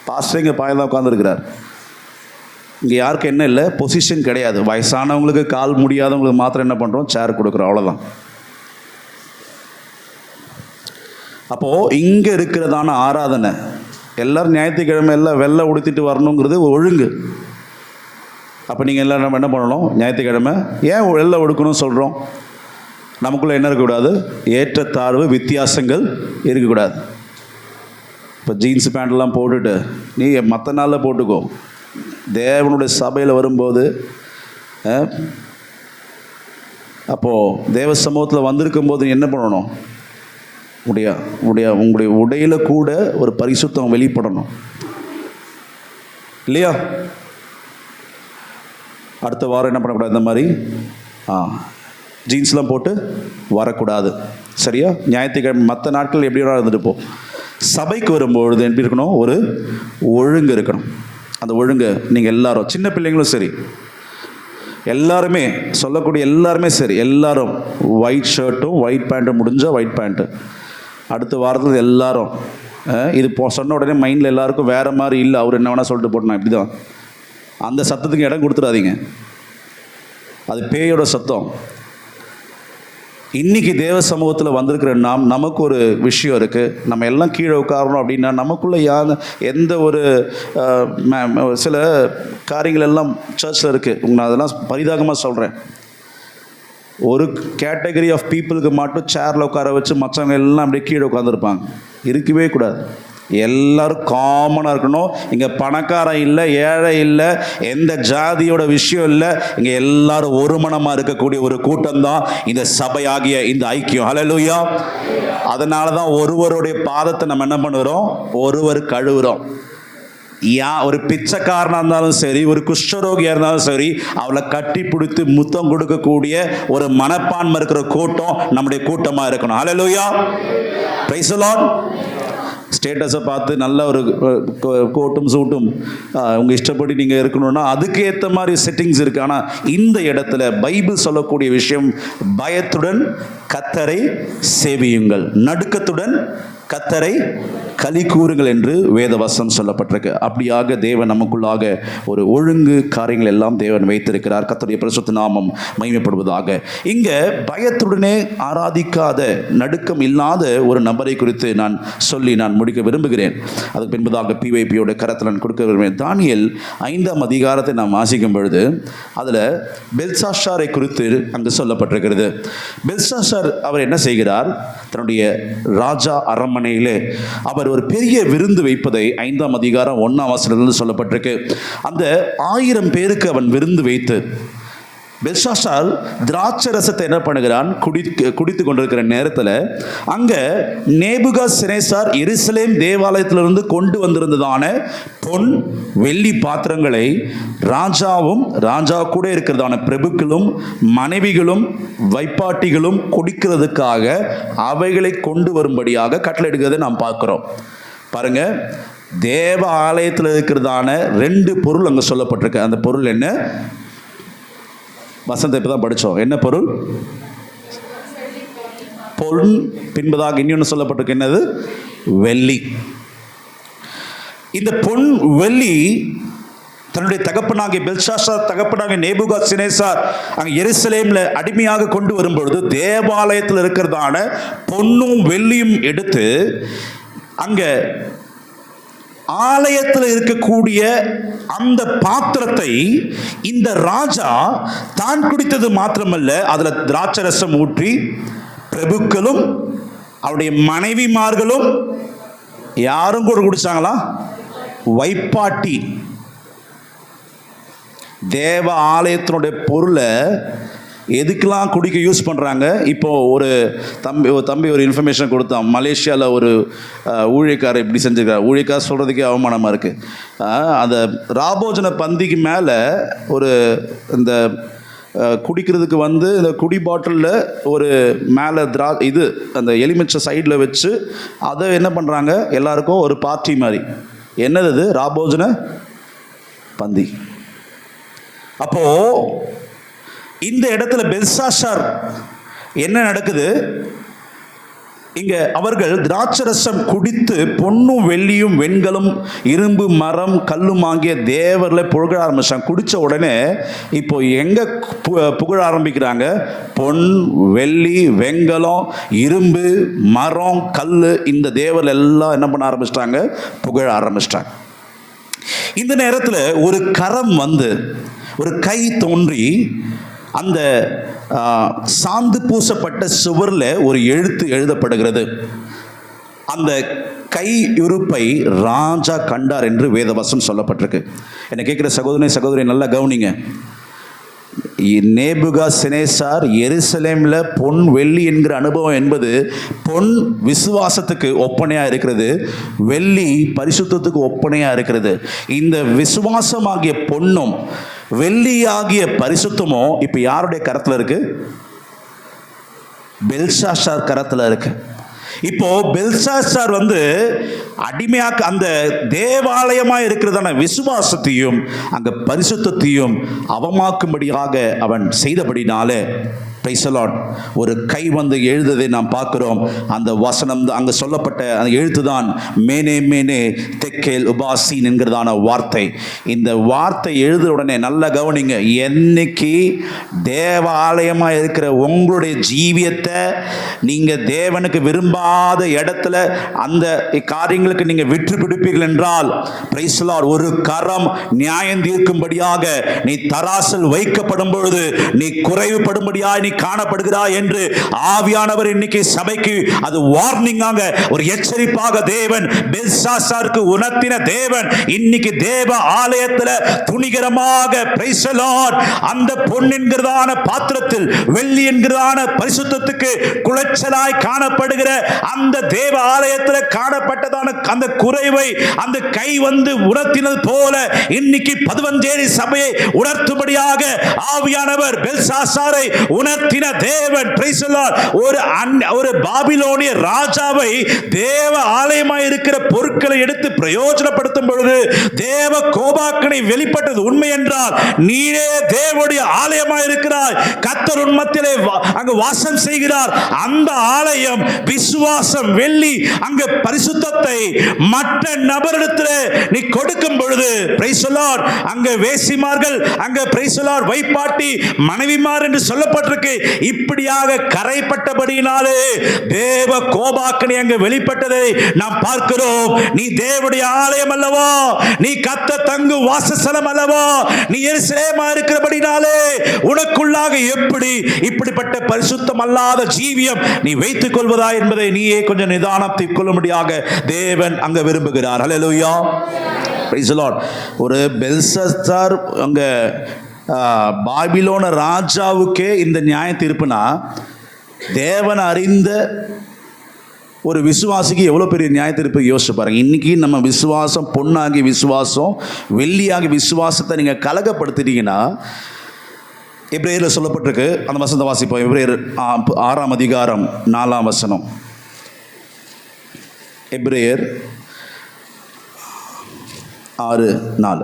பாஸ்டர் இங்கே பாயம் தான் உட்காந்துருக்கிறார். இங்கே யாருக்கும் என்ன இல்லை, பொசிஷன் கிடையாது. வயசானவங்களுக்கு, கால் முடியாதவங்களுக்கு மாத்திரம் என்ன பண்ணுறோம், சேர் கொடுக்குறோம், அவ்வளோதான். அப்போது இங்கே இருக்கிறதான ஆராதனை எல்லோரும் ஞாயிற்றுக்கிழமை எல்லாம் வெள்ளை உடுத்திட்டு வரணுங்கிறது ஒழுங்கு. அப்போ நீங்கள் எல்லோரும் நம்ம என்ன பண்ணணும், ஞாயிற்றுக்கிழமை ஏன் வெள்ளை ஒடுக்கணும்னு சொல்கிறோம்? நமக்குள்ளே என்ன இருக்கக்கூடாது, ஏற்றத்தாழ்வு வித்தியாசங்கள் இருக்கக்கூடாது. இப்போ ஜீன்ஸ் பேண்ட்லாம் போட்டுட்டு நீ மற்ற நாளில் போட்டுக்கோ. தேவனுடைய சபையில் வரும்போது அப்போது தேவ சமூகத்தில் வந்திருக்கும் போது என்ன பண்ணணும், உங்களுடைய உடையில் கூட ஒரு பரிசுத்தம் வெளிப்படணும் இல்லையா? அடுத்த வாரம் என்ன பண்ணக்கூடாது, இந்த மாதிரி ஜீன்ஸ்லாம் போட்டு வரக்கூடாது. சரியா? ஞாயிற்றுக்கிழமை மற்ற நாட்கள் எப்படி வேணாலும் இருந்துட்டு போ. சபைக்கு வரும்பொழுது எப்படி இருக்கணும், ஒரு ஒழுங்கு இருக்கணும். அந்த ஒழுங்கு நீங்கள் எல்லாரும், சின்ன பிள்ளைங்களும் சரி, எல்லாருமே சொல்லக்கூடிய எல்லாருமே சரி, எல்லாரும் ஒயிட் ஷர்ட்டும் ஒயிட் பேண்ட்டும் முடிஞ்சால் ஒயிட் பேண்ட்டு. அடுத்த வாரத்தில் எல்லாரும் இது சொன்ன உடனே மைண்டில் எல்லாருக்கும் வேறு மாதிரி இல்லை, அவர் என்ன வேணால் சொல்லிட்டு போட்டோம், இப்படி தான். அந்த சத்தத்துக்கு இடம் கொடுத்துடாதீங்க, அது பேயோட சத்தம். இன்றைக்கி தேவ சமூகத்தில் வந்திருக்கிற நமக்கு ஒரு விஷயம் இருக்குது. நம்ம எல்லாம் கீழே உட்காரணும் அப்படின்னா நமக்குள்ளே எந்த ஒரு சில காரியங்கள் எல்லாம் சர்ச்சில் இருக்குது. நான் அதெல்லாம் பரிதாகமாக சொல்கிறேன். ஒரு கேட்டகரி ஆஃப் பீப்புளுக்கு மட்டும் சேரில் உட்கார வச்சு மற்றவங்க எல்லாம் அப்படியே கீழே உட்காந்துருப்பாங்க. இருக்கவே கூடாது. எல்லோரும் காமனாக இருக்கணும். இங்கே பணக்காரன் இல்லை, ஏழை இல்லை, எந்த ஜாதியோட விஷயம் இல்லை. இங்கே எல்லாரும் ஒரு மனமாக இருக்கக்கூடிய ஒரு கூட்டம் தான் இந்த சபையாகிய இந்த ஐக்கியம். ஹல்லேலூயா. அதனால தான் ஒருவருடைய பாதத்தை நம்ம என்ன பண்ணுறோம், ஒருவர் கழுவுறோம். ஒரு பிச்சைக்காரனாக இருந்தாலும் சரி, ஒரு குஷ்டரோகியாக இருந்தாலும் சரி, அவளை கட்டி பிடித்து முத்தம் கொடுக்கக்கூடிய ஒரு மனப்பான்மை இருக்கிற கூட்டம் நம்முடைய கூட்டமாக இருக்கணும். ஹல்லேலூயா. Praise the Lord. ஸ்டேட்டஸை பார்த்து நல்ல ஒரு கோட்டும் சூட்டும் உங்கள் இஷ்டப்படி நீங்கள் இருக்கணும்னா அதுக்கு ஏற்ற மாதிரி செட்டிங்ஸ் இருக்குது. ஆனால் இந்த இடத்துல பைபிள் சொல்லக்கூடிய விஷயம், பயத்துடன் கர்த்தரை சேவியுங்கள், நடுக்கத்துடன் கர்த்தரை களி கூறுங்கள் என்று வேதவசனம் சொல்லப்பட்டிருக்கு. அப்படியாக தேவன் நமக்குள்ளாக ஒரு ஒழுங்கு காரியங்கள் எல்லாம் தேவன் வைத்திருக்கிறார். கர்த்தருடைய பரிசுத்த நாமம் மகிமைப்படுவதாக. இங்க பயத்துடனே ஆராதிக்காத, நடுக்கம் இல்லாத ஒரு நபரை குறித்து நான் சொல்லி முடிக்க விரும்புகிறேன். அதுக்கு பின்பதாக PYPயோட கரத்தில் நான் கொடுக்க விரும்புகிறேன். தானியேல் 5ஆம் அதிகாரத்தை நாம் வாசிக்கும் பொழுது அதில் பெல்சாஷாரை குறித்து அங்கு சொல்லப்பட்டிருக்கிறது. பெல்சாஷார் அவர் என்ன செய்கிறார்? தன்னுடைய ராஜா அரண்மனையிலே அவர் ஒரு பெரிய விருந்து வைப்பதை 5ஆம் அதிகாரம் 1ஆம் வசனத்தில் சொல்லப்பட்டிருக்கு. அந்த 1000 பேருக்கு அவன் விருந்து வைத்து, பெல்ஷாசார் திராட்சை ரசத்தை என்ன பண்ணுகிறான்? குடித்து கொண்டிருக்கிற நேரத்தில் அங்கே நேபுகாத்நேச்சார் எருசலேம் தேவாலயத்திலிருந்து கொண்டு வந்திருந்ததான பொன் வெள்ளி பாத்திரங்களை ராஜாவும் ராஜா கூட இருக்கிறதான பிரபுக்களும் மனைவிகளும் வைப்பாட்டிகளும் குடிக்கிறதுக்காக அவைகளை கொண்டு வரும்படியாக கட்டளையிடுகிறதை நாம் பார்க்கிறோம். பாருங்க, தேவ ஆலயத்தில் இருக்கிறதான 2 பொருள் அங்கே சொல்லப்பட்டிருக்கு. அந்த பொருள் என்ன? வசந்த இப்போ தான் படித்தோம். என்ன பொருள்? பொன். பின்பதாக இன்னொன்று சொல்லப்பட்டிருக்கு. என்னது? வெள்ளி. இந்த பொன் வெள்ளி தன்னுடைய தகப்பனாகிய பெல்ஷாசார் தகப்பனாகிய நேபுகாத்நேச்சார் அங்கே எருசலேமில் அடிமையாக கொண்டு வரும்பொழுது தேவாலயத்தில் இருக்கிறதான பொன்னும் வெள்ளியும் எடுத்து அங்கே ஆலயத்தில் இருக்கக்கூடிய அந்த பாத்திரத்தை இந்த ராஜா தான் குடித்தது மாத்திரமல்ல, அதில் திராட்சை ரசம் ஊற்றி பிரபுக்களும் அவருடைய மனைவிமார்களும் யாரும் கூட குடிச்சாங்களா? வைப்பாட்டி. தேவ ஆலயத்தினுடைய பொருளை எதுக்கெல்லாம் குடிக்க யூஸ் பண்ணுறாங்க? இப்போது ஒரு தம்பி ஒரு இன்ஃபர்மேஷன் கொடுத்தான். மலேசியாவில் ஒரு ஊழியக்காரர் இப்படி செஞ்சுருக்கார். ஊழியக்காரர் சொல்கிறதுக்கே அவமானமாக இருக்குது. அந்த ராபோஜன பந்திக்கு மேலே ஒரு இந்த குடிக்கிறதுக்கு இந்த குடி பாட்டிலில் ஒரு மேலே அந்த எலுமிச்சை சைடில் வச்சு அதை என்ன பண்ணுறாங்க? எல்லாருக்கும் ஒரு பார்ட்டி மாதிரி. என்னது அது? ராபோஜன பந்தி. அப்போது இந்த இடத்துல பெல்சாஷார் என்ன நடக்குது? இங்க அவர்கள் திராட்சரசம் குடித்து பொன்னும் வெள்ளியும் வெண்கலும் இரும்பு மரம் கல்லும் ஆகிய தேவர்களை புகழ ஆரம்பிச்சாங்க. குடிச்ச உடனே இப்போ எங்க புகழ ஆரம்பிக்கிறாங்க? பொன், வெள்ளி, வெண்கலம், இரும்பு, மரம், கல், இந்த தேவர்கள் எல்லாம் என்ன பண்ண ஆரம்பிச்சிட்டாங்க? புகழ ஆரம்பிச்சிட்டாங்க. இந்த நேரத்தில் ஒரு கரம் ஒரு கை தோன்றி அந்த சாந்து பூசப்பட்ட சுவரில் ஒரு எழுத்து எழுதப்படுகிறது. அந்த கையுறுப்பை ராஜா கண்டார் என்று வேதவசனம் சொல்லப்பட்டிருக்கு. என்னை கேட்குற சகோதரி நல்லா கவனிங்க. நேபுகாத்நேச்சார் எருசலேமில் பொன் வெள்ளி என்கிற அனுபவம் என்பது பொன் விசுவாசத்துக்கு ஒப்பனையாக இருக்கிறது, வெள்ளி பரிசுத்தத்துக்கு ஒப்பனையாக இருக்கிறது. இந்த விசுவாசமாகிய பொன்னும் வெள்ளி ஆகிய பரிசுத்தமோ இப்போ யாருடைய கரத்தில் இருக்கு? பெல்ஷாசார் கரத்தில் இருக்கு. இப்போ பெல்ஷாசார் அடிமையாக அந்த தேவாலயமாக இருக்கிறதான விசுவாசத்தையும் அங்கே பரிசுத்தத்தையும் அவமாக்கும்படியாக அவன் செய்தபடினாலே பிரைஸ் தி லார்ட் ஒரு கை எழுதுவதை நாம் பார்க்கிறோம். அந்த வசனம் அங்கே சொல்லப்பட்ட அந்த எழுத்து தான் மேனே மேனே தெக்கேல் உபாசீன் என்கிறதான வார்த்தை. இந்த வார்த்தை எழுதுற உடனே நல்ல கவனிங்க. என்னைக்கு தேவ ஆலயமாக இருக்கிற உங்களுடைய ஜீவியத்தை நீங்கள் தேவனுக்கு விரும்பாத இடத்துல அந்த காரியங்களுக்கு நீங்கள் விற்று பிடிப்பீர்கள் என்றால் பிரைஸ் தி லார்ட் ஒரு கரம் நியாயம் தீர்க்கும்படியாக நீ தராசில் வைக்கப்படும் பொழுது நீ குறைவுபடும்படியாக நீ காணப்படுகிறாய் என்று ஆவியானவர் இன்னைக்கு சபைக்கு அது வார்னிங்காக ஒரு எச்சரிப்பாக தேவன் பெல்ஷாசாருக்கு உணர்த்தின தேவன் இன்னைக்கு தேவ ஆலயத்தில் துணிகரமாக பிரைஸ் தி லார்ட் அந்த பொன் என்கிறதான பாத்திரத்தில் வெள்ளி என்கிறதான பரிசுத்தத்துக்கு குலைச்சலாய் காணப்படுகிற அந்த தேவ ஆலயத்தில் காணப்பட்டதான அந்த குறைவை அந்த கை உணர்த்தினது போல இன்னைக்கு 15 சபையை உணர்த்தும்படியாக ஆவியானவர் பெல்ஷாசாரை உணர்த்தின தேவன் பிரைஸ் தி லார்ட் ஒரு பாபிலோனிய ராஜாவை தேவ ஆலயமாய் இருக்கிற பொருட்களை எடுத்து பிரயோஜனப்படுத்தும் பொழுது தேவ கோபாக்கனை வெளிப்பட்டது உண்மை என்றால் நீரே தேவனுடைய ஆலயமாய் இருக்கிறாய், கர்த்தர் உன் மத்தியிலே அங்கு வாசம் செய்கிறார். அந்த ஆலயம் விசுவாசம், வெள்ளி, அங்க பரிசுத்தத்தை மற்ற நபரிடத்தில் நீ கொடுக்கும் பொழுது, பிரைஸ் தி லார்ட், அங்க வேசிமார்கள், அங்க பிரைஸ் தி லார்ட் வைப்பாட்டி மனைவிமார் என்று சொல்லப்பட்டிருக்கு. இப்படியாக கரைப்பட்டபடியினாலே தேவ கோபாக்கினை அங்க வெளிப்பட்டதை நாம் பார்க்கிறோம். நீ தேவனுடைய ஆலயம் அல்லவா, நீ கர்த்தர் தங்கும் வாசஸ்தலம் அல்லவா, நீ எருசலேமா இருக்கிறபடினாலே உனக்குள்ளாக எப்படி இப்படிப்பட்ட பரிசுத்தம் அல்லாத ஜீவியம் நீ வைத்துக் கொள்வதா என்பதை நீயே கொஞ்சம் நிதானத்தை கொள்ளும்படியாக தேவன் அங்க விரும்புகிறார். ஹல்லேலூயா, பிரைஸ் தி லார்ட். ஒரு பெல்ஷஸ்ஸார் அங்க பாபிலோன ராஜாவுக்கே இந்த நியாய தீர்ப்புனா, தேவன் அறிந்த ஒரு விசுவாசிக்கு எவ்வளோ பெரிய நியாய தீர்ப்பு யோசிச்சு பாருங்க. இன்னைக்கு நம்ம விசுவாசம், பொண்ணாகி விசுவாசம், வெள்ளியாகி விசுவாசத்தை நீங்க கலகப்படுத்திட்டீங்கன்னா, எபிரேயரில் சொல்லப்பட்டிருக்கு, அந்த வசனத்தை வாசிப்போம். எபிரேயர் 6ஆம் அதிகாரம் 4ஆம் வசனம். எபிரேயர் 6:4.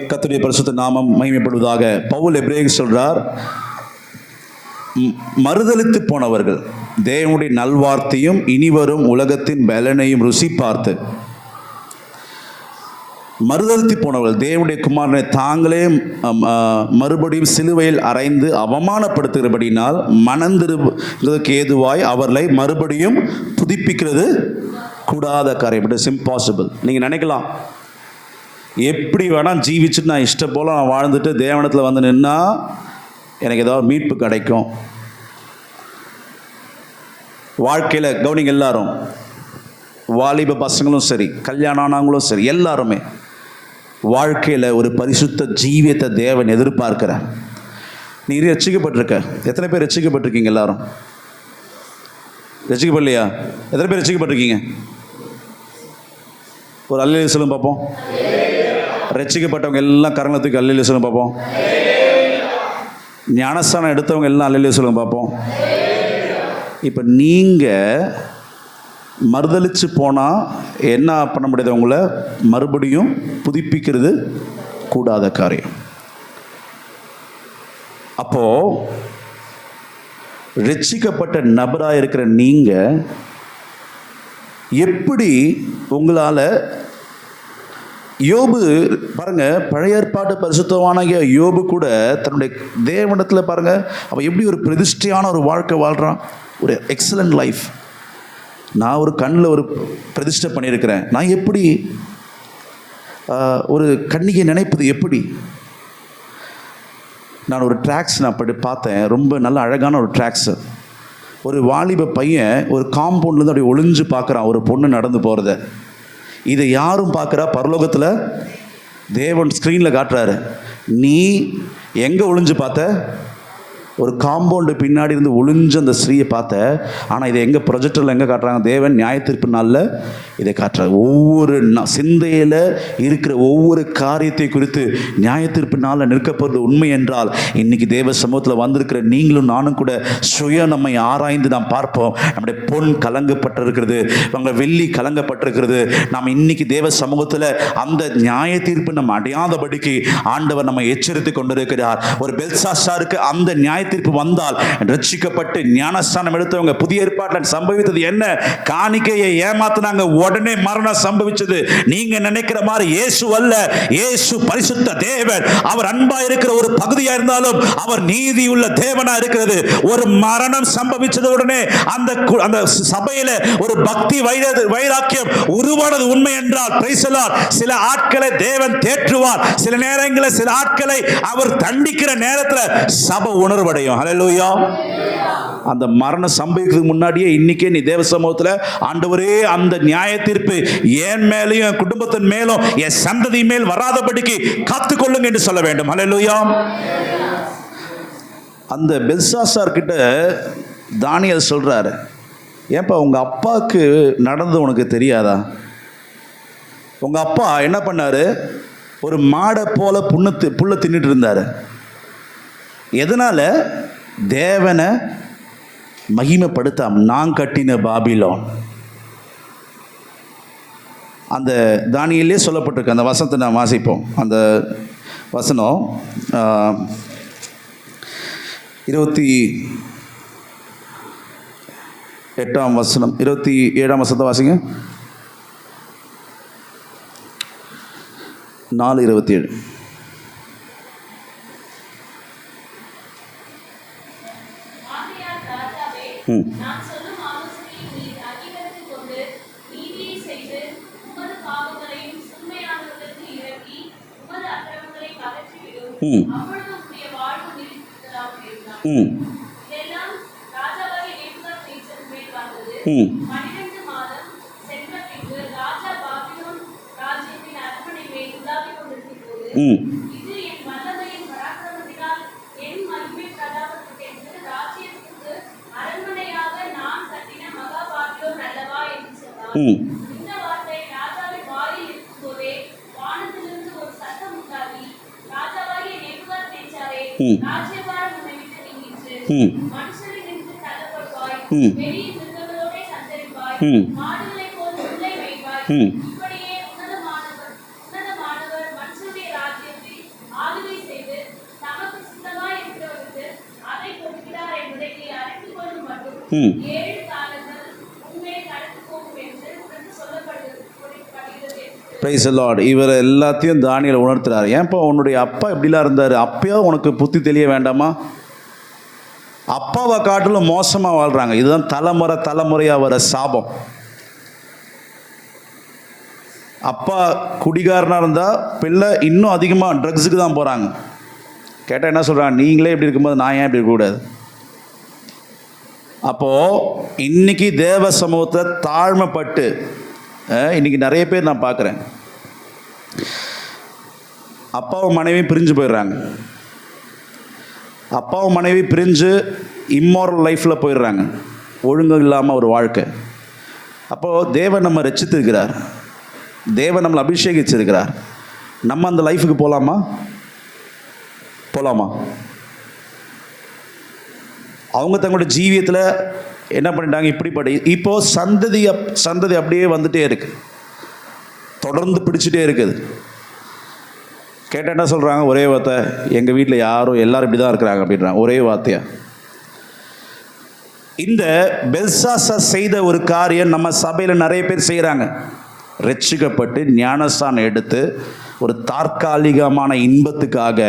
கர்த்தருடைய பரிசுத்த நாமம் மகிமைப்படுவதாக. பவுல் எபிரேயருக்கு சொல்றார், மறுதலித்து போனவர்கள் தேவனுடைய நல்வார்த்தையும் இனிவரும் உலகத்தின் பலனையும் ருசி பார்த்து, மறுதலித்து போனவர்கள் தேவனுடைய குமாரனை தாங்களே மறுபடியும் சிலுவையில் அறைந்து அவமானப்படுத்துகிறபடினால் மனந்திருப்பதற்கு ஏதுவாய் அவர்களை மறுபடியும் புதுப்பிக்கிறது கூடாத காரியம். It is impossible. நீங்கள் நினைக்கலாம், எப்படி வேணால் ஜீவிச்சுட்டு நான் இஷ்டம் போல் நான் வாழ்ந்துட்டு தேவனத்தில் வந்து நின்னா எனக்கு ஏதாவது மீட்பு கிடைக்கும். வாழ்க்கையில் கவனிங்க, எல்லாரும், வாலிப பசங்களும் சரி, கல்யாணம் ஆனவங்களும் சரி, எல்லாருமே வாழ்க்கையில் ஒரு பரிசுத்த ஜீவியத்தை தேவன் எதிர்பார்க்கிறார். நீ ரட்சிக்கப்பட்டிருக்க, எத்தனை பேர் ரட்சிக்கப்பட்டிருக்கீங்க? எல்லாரும் ரட்சிக்கப்படலையா? எத்தனை பேர் ரட்சிக்கப்பட்டிருக்கீங்க? ஒரு அல்லேலூயா சொல்லுங்க பார்ப்போம். ரட்சிக்கப்பட்டவங்க எல்லாம் கரங்களை தூக்கி அல்லேலூயா சொல்லுங்க பார்ப்போம். ஞானஸ்தானம் எடுத்தவங்க எல்லாம் அல்லேலூயா சொல்லுங்க பார்ப்போம். இப்போ நீங்கள் மறுதலிச்சு போனால் என்ன பண்ண முடியாது? உங்களை மறுபடியும் புதுப்பிக்கிறது கூடாத காரியம். அப்போது ரட்சிக்கப்பட்ட நபராக இருக்கிற நீங்கள் எப்படி உங்களால், யோபு பாருங்க, பழைய ஏற்பாட்டு பரிசுத்தவான யோபு கூட தன்னுடைய தேவனிடத்தில் பாருங்க, அவன் எப்படி ஒரு பிரதிஷ்டையான ஒரு வாழ்க்கை வாழ்கிறான், ஒரு எக்ஸலண்ட் லைஃப். நான் ஒரு கண்ணில் ஒரு பிரதிஷ்டை பண்ணியிருக்கிறேன், நான் எப்படி ஒரு கன்னிகை நினைப்பது எப்படி? நான் ஒரு ட்ராக்ஸ் நான் பார்த்தேன், ரொம்ப நல்ல அழகான ஒரு ட்ராக்ஸு. ஒரு வாலிப பையன் ஒரு காம்பவுண்ட்லேருந்து அப்படியே ஒளிஞ்சு பார்க்குறான் ஒரு பொண்ணு நடந்து போகிறத. இதை யாரும் பார்க்குறா? பரலோகத்தில் தேவன் ஸ்க்ரீனில் காட்டுறாரு. நீ எங்கே ஒளிஞ்சு பார்த்த? ஒரு காம்பவுண்டு பின்னாடி இருந்து ஒளிஞ்சு அந்த ஸ்ரீயை பார்த்த. ஆனால் இதை எங்கே ப்ரொஜெக்டரில் எங்கே காட்டுறாங்க? தேவன் நியாய தீர்ப்பு நாளில் இதை காட்டுறாரு. ஒவ்வொரு சிந்தையில் இருக்கிற ஒவ்வொரு காரியத்தை குறித்து நியாய தீர்ப்பு நாளில் நிற்கப்படுறது உண்மை என்றால், இன்றைக்கி தேவ சமூகத்தில் வந்திருக்கிற நீங்களும் நானும் கூட சுய நம்மை ஆராய்ந்து நாம் பார்ப்போம். நம்முடைய பொன் கலங்கப்பட்டிருக்கிறது, உங்கள் வெள்ளி கலங்கப்பட்டிருக்கிறது. நாம் இன்னைக்கு தேவ சமூகத்தில் அந்த நியாய தீர்ப்பு நம்ம அடையாதபடிக்கு ஆண்டவர் நம்ம எச்சரித்து கொண்டிருக்கிறார். ஒரு பெல்சாசாருக்கு அந்த நியாய தீர்ப்பு வந்தால், ரட்சிக்கப்பட்டு ஞானஸ்தானம் எடுத்தவங்க புதிய ஏற்பாட்டில் சம்பவித்தது என்ன? காணிக்கையை ஏமாத்தினாங்க, உடனே மரணம் சம்பவிச்சது. நீங்க நினைக்கிற மாதிரி இயேசு அல்ல. இயேசு பரிசுத்த தேவன். அவர் அன்பா இருக்கிற ஒரு பகுதியா இருந்தாலும் அவர் நீதி உள்ள தேவனா இருக்கிறது. ஒரு மரணம் சம்பவிச்சது உடனே அந்த சபையில ஒரு பக்தி வைராக்கியம் உருவானது உண்மை என்றால், பிரைஸ் தி லார்ட், சில ஆட்களை தேவன் தேற்றுவார். சில நேரங்களில் சில ஆட்களை அவர் தண்டிக்கிற நேரத்தில் சபை உணர்வடையும். ஹல்லேலூயா. அந்த மரணம் சம்பவிக்கிறதுக்கு முன்னாடியே இன்னைக்கே நீ தேவ சமூகத்தில், ஆண்டவரே அந்த நியாய தீர்ப்பு என் மேலையும் என் குடும்பத்தின் மேலும் என் சந்ததி மேல் வராதபடிக்கு காத்துக்கொள்ளுங்க என்று சொல்ல வேண்டும். ஹல்லேலூயா. அந்த பெல்சாசார் கிட்ட தானியேல் சொல்றாரு, ஏன்பா உங்க அப்பாவுக்கு நடந்து உனக்கு தெரியாதா? உங்க அப்பா என்ன பண்ணாரு? ஒரு மாடை போல புல்ல தின்னுட்டு இருந்தாரு. எதனால? தேவனை மகிமைப்படுத்தாம. நான் கட்டின பாபிலோன். அந்த தானியேலே சொல்லப்பட்டிருக்கு. அந்த வசனத்தை நான் வாசிப்போம். அந்த வசனம் 28ஆம் வசனம், 27ஆம் வசனத்தை வாசிங்க. 4:27. Price the Lord. இவர் எல்லாத்தையும் தானியேல் உணர்த்துறாரு. ஏன்ப்பா உன்னுடைய அப்பா இப்படிலாம் இருந்தார், அப்பயோ உனக்கு புத்தி தெரிய வேண்டாமா? அப்பாவை காட்டிலும் மோசமாக வாழ்கிறாங்க. இதுதான் தலைமுறையாக வர சாபம். அப்பா குடிகாரனாக இருந்தால் பிள்ளை இன்னும் அதிகமாக ட்ரக்ஸுக்கு தான் போகிறாங்க. கேட்டால் என்ன சொல்கிறாங்க? நீங்களே இப்படி இருக்கும்போது நான் ஏன் இப்படி இருக்கக்கூடாது? அப்போது இன்றைக்கி தேவ சமூகத்தை தாழ்மைப்பட்டு இன்றைக்கி நிறைய பேர் நான் பார்க்குறேன், அப்பாவும் மனைவி பிரிஞ்சு போயிடுறாங்க. அப்பாவும் மனைவி பிரிஞ்சு இம்மாரல் லைஃப்பில் போயிடுறாங்க, ஒழுங்கு இல்லாமல் ஒரு வாழ்க்கை. அப்போது தேவன் நம்ம ரட்சித்திருக்கிறார், தேவன் நம்மளை அபிஷேகிச்சிருக்கிறார். நம்ம அந்த லைஃபுக்கு போகலாமா? அவங்க தங்களுடைய ஜீவியத்தில் என்ன பண்ணிட்டாங்க? இப்போது சந்ததி அப்படியே வந்துட்டே இருக்கு, தொடர்ந்து பிடிச்சிட்டே இருக்குது. கேட்டால் என்ன சொல்கிறாங்க? ஒரே வார்த்தை, எங்கள் வீட்டில் எல்லாரும் இப்படி தான் இருக்கிறாங்க அப்படின்றாங்க, ஒரே வார்த்தையா. இந்த பெல்சாசார் செய்த ஒரு காரியம் நம்ம சபையில் நிறைய பேர் செய்கிறாங்க. ரட்சிக்கப்பட்டு ஞானஸ்தானம் எடுத்து ஒரு தற்காலிகமான இன்பத்துக்காக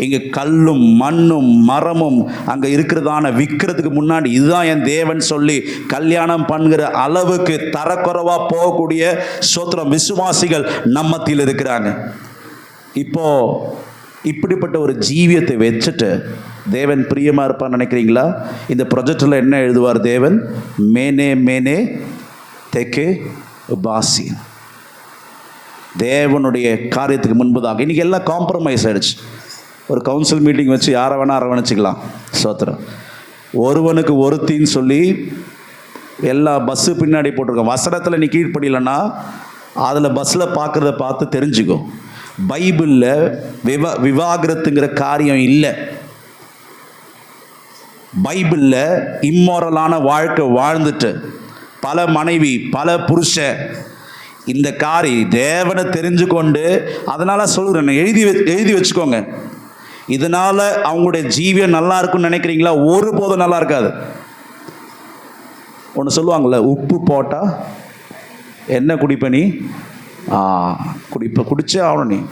இங்கே கல்லும் மண்ணும் மரமும் அங்கே இருக்கிறதான விற்கிறதுக்கு முன்னாடி இதுதான் என் தேவன் சொல்லி கல்யாணம் பண்ணுகிற அளவுக்கு தரக்குறைவாக போகக்கூடிய சோத்திரம் விசுவாசிகள் நம்மத்தில் இருக்கிறாங்க. இப்படிப்பட்ட ஒரு ஜீவியத்தை வச்சுட்டு தேவன் பிரியமாக இருப்பான்னு நினைக்கிறீங்களா? இந்த ப்ரொஜெக்டில் என்ன எழுதுவார் தேவன்? மேனே தெக்கே பாசி. தேவனுடைய காரியத்துக்கு முன்பதாக இன்றைக்கி எல்லாம் காம்ப்ரமைஸ் ஆகிடுச்சு. ஒரு கவுன்சில் மீட்டிங் வச்சு யாரை வேணால் அரவணைச்சிக்கலாம். சோத்திரம். ஒருவனுக்கு ஒருத்தின்னு சொல்லி எல்லா பஸ்ஸு பின்னாடி போட்டிருக்கோம். வசனத்தில் நீ கீழ்ப்படியலைன்னா அதில் பஸ்ஸில் பார்க்குறத பார்த்து தெரிஞ்சுக்கோ. பைபிளில் விவாகரத்துங்கிற காரியம் இல்லை. பைபிளில் இம்மோரலான வாழ்க்கை வாழ்ந்துட்டு பல மனைவி பல புருஷன் இந்த தேவனை தெரிஞ்சு கொண்டு, அதனால் சொல்கிறேன், எழுதி வச்சுக்கோங்க. இதனால் அவங்களுடைய ஜீவியம் நல்லா இருக்குன்னு நினைக்கிறீங்களா? ஒருபோதும் நல்லா இருக்காது. ஒன்று சொல்லுவாங்கள்ல, உப்பு போட்டால் என்ன குடிப்ப நீ? குடிச்சே ஆகணும்.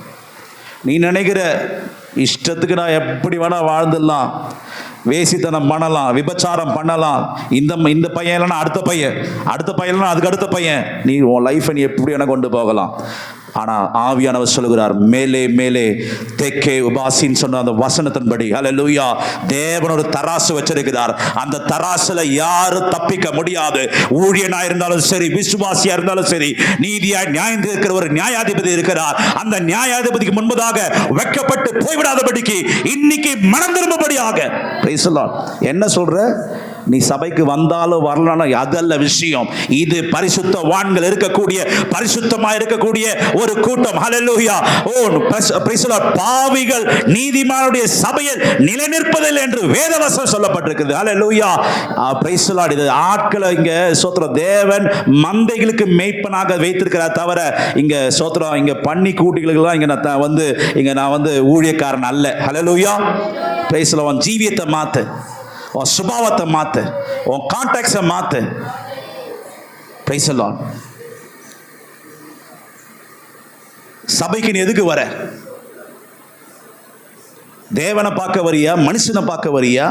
நீ நினைக்கிற இஷ்டத்துக்கு நான் எப்படி வேணால் வாழ்ந்துடலாம், வேசித்தனம் பண்ணலாம், விபச்சாரம் பண்ணலாம், இந்த பையன் இல்லைன்னா அடுத்த பையன் இல்லைன்னா அதுக்கு அடுத்த பையன், நீ உன் லைஃப்பை நீ எப்படி வேணால் கொண்டு போகலாம். ஆனால் ஆவியானவர் சொல்லுகிறார், மேலே தெக்கே உபாசின்னு சொன்ன அந்த வசனத்தின்படி ஹல்லேலூயா, தேவன் ஒரு தராசு வச்சிருக்கிறார். அந்த தராசுல யாரும் தப்பிக்க முடியாது. ஊழியனா இருந்தாலும் சரி, விசுவாசியா இருந்தாலும் சரி, நீதியா நியாயம் இருக்கிற ஒரு நியாயாதிபதி இருக்கிறார். அந்த நியாயாதிபதிக்கு முன்பதாக வெட்கப்பட்டு போய்விடாதபடிக்கு இன்னைக்கு மனம் திரும்பும்படியாக. Price the Lord. என்ன சொல்ற? நீ சபைக்கு வந்தாலும் வரலாம் அதல்ல விஷயம். இது பரிசுத்தவான்கள் இருக்கக்கூடிய, பரிசுத்தமா இருக்கக்கூடிய ஒரு கூட்டம். Hallelujah. Oh praise the Lord. பாவிகள் நீதிமானுடைய சபையில் நிலைநிற்பதில்லை என்று வேதவசனம் சொல்லப்பட்டிருக்கிறது. ஹல்லேலூயா. Praise the Lord. இது ஆட்களை இங்க சோத்திரம் தேவன் மந்தைகளுக்கு மேய்ப்பனாக வைத்திருக்கிறார் தவிர இங்க சோத்திரம் இங்க பன்னி கூட்டிகளுக்கெல்லாம் இங்க நான் வந்து ஊழியக்காரன் அல்ல. ஹல்லேலூயா. Praise the Lord. ஜீவியத்தை மாத்து, உன் சுபாவத்தை மாத்து, உன் கான்டாக்ட்ஸை மாத்து. Praise the Lord. சபைக்கு நீ எதுக்கு வர? தேவனை பார்க்க வரியா, மனுஷனை பார்க்க வரியா,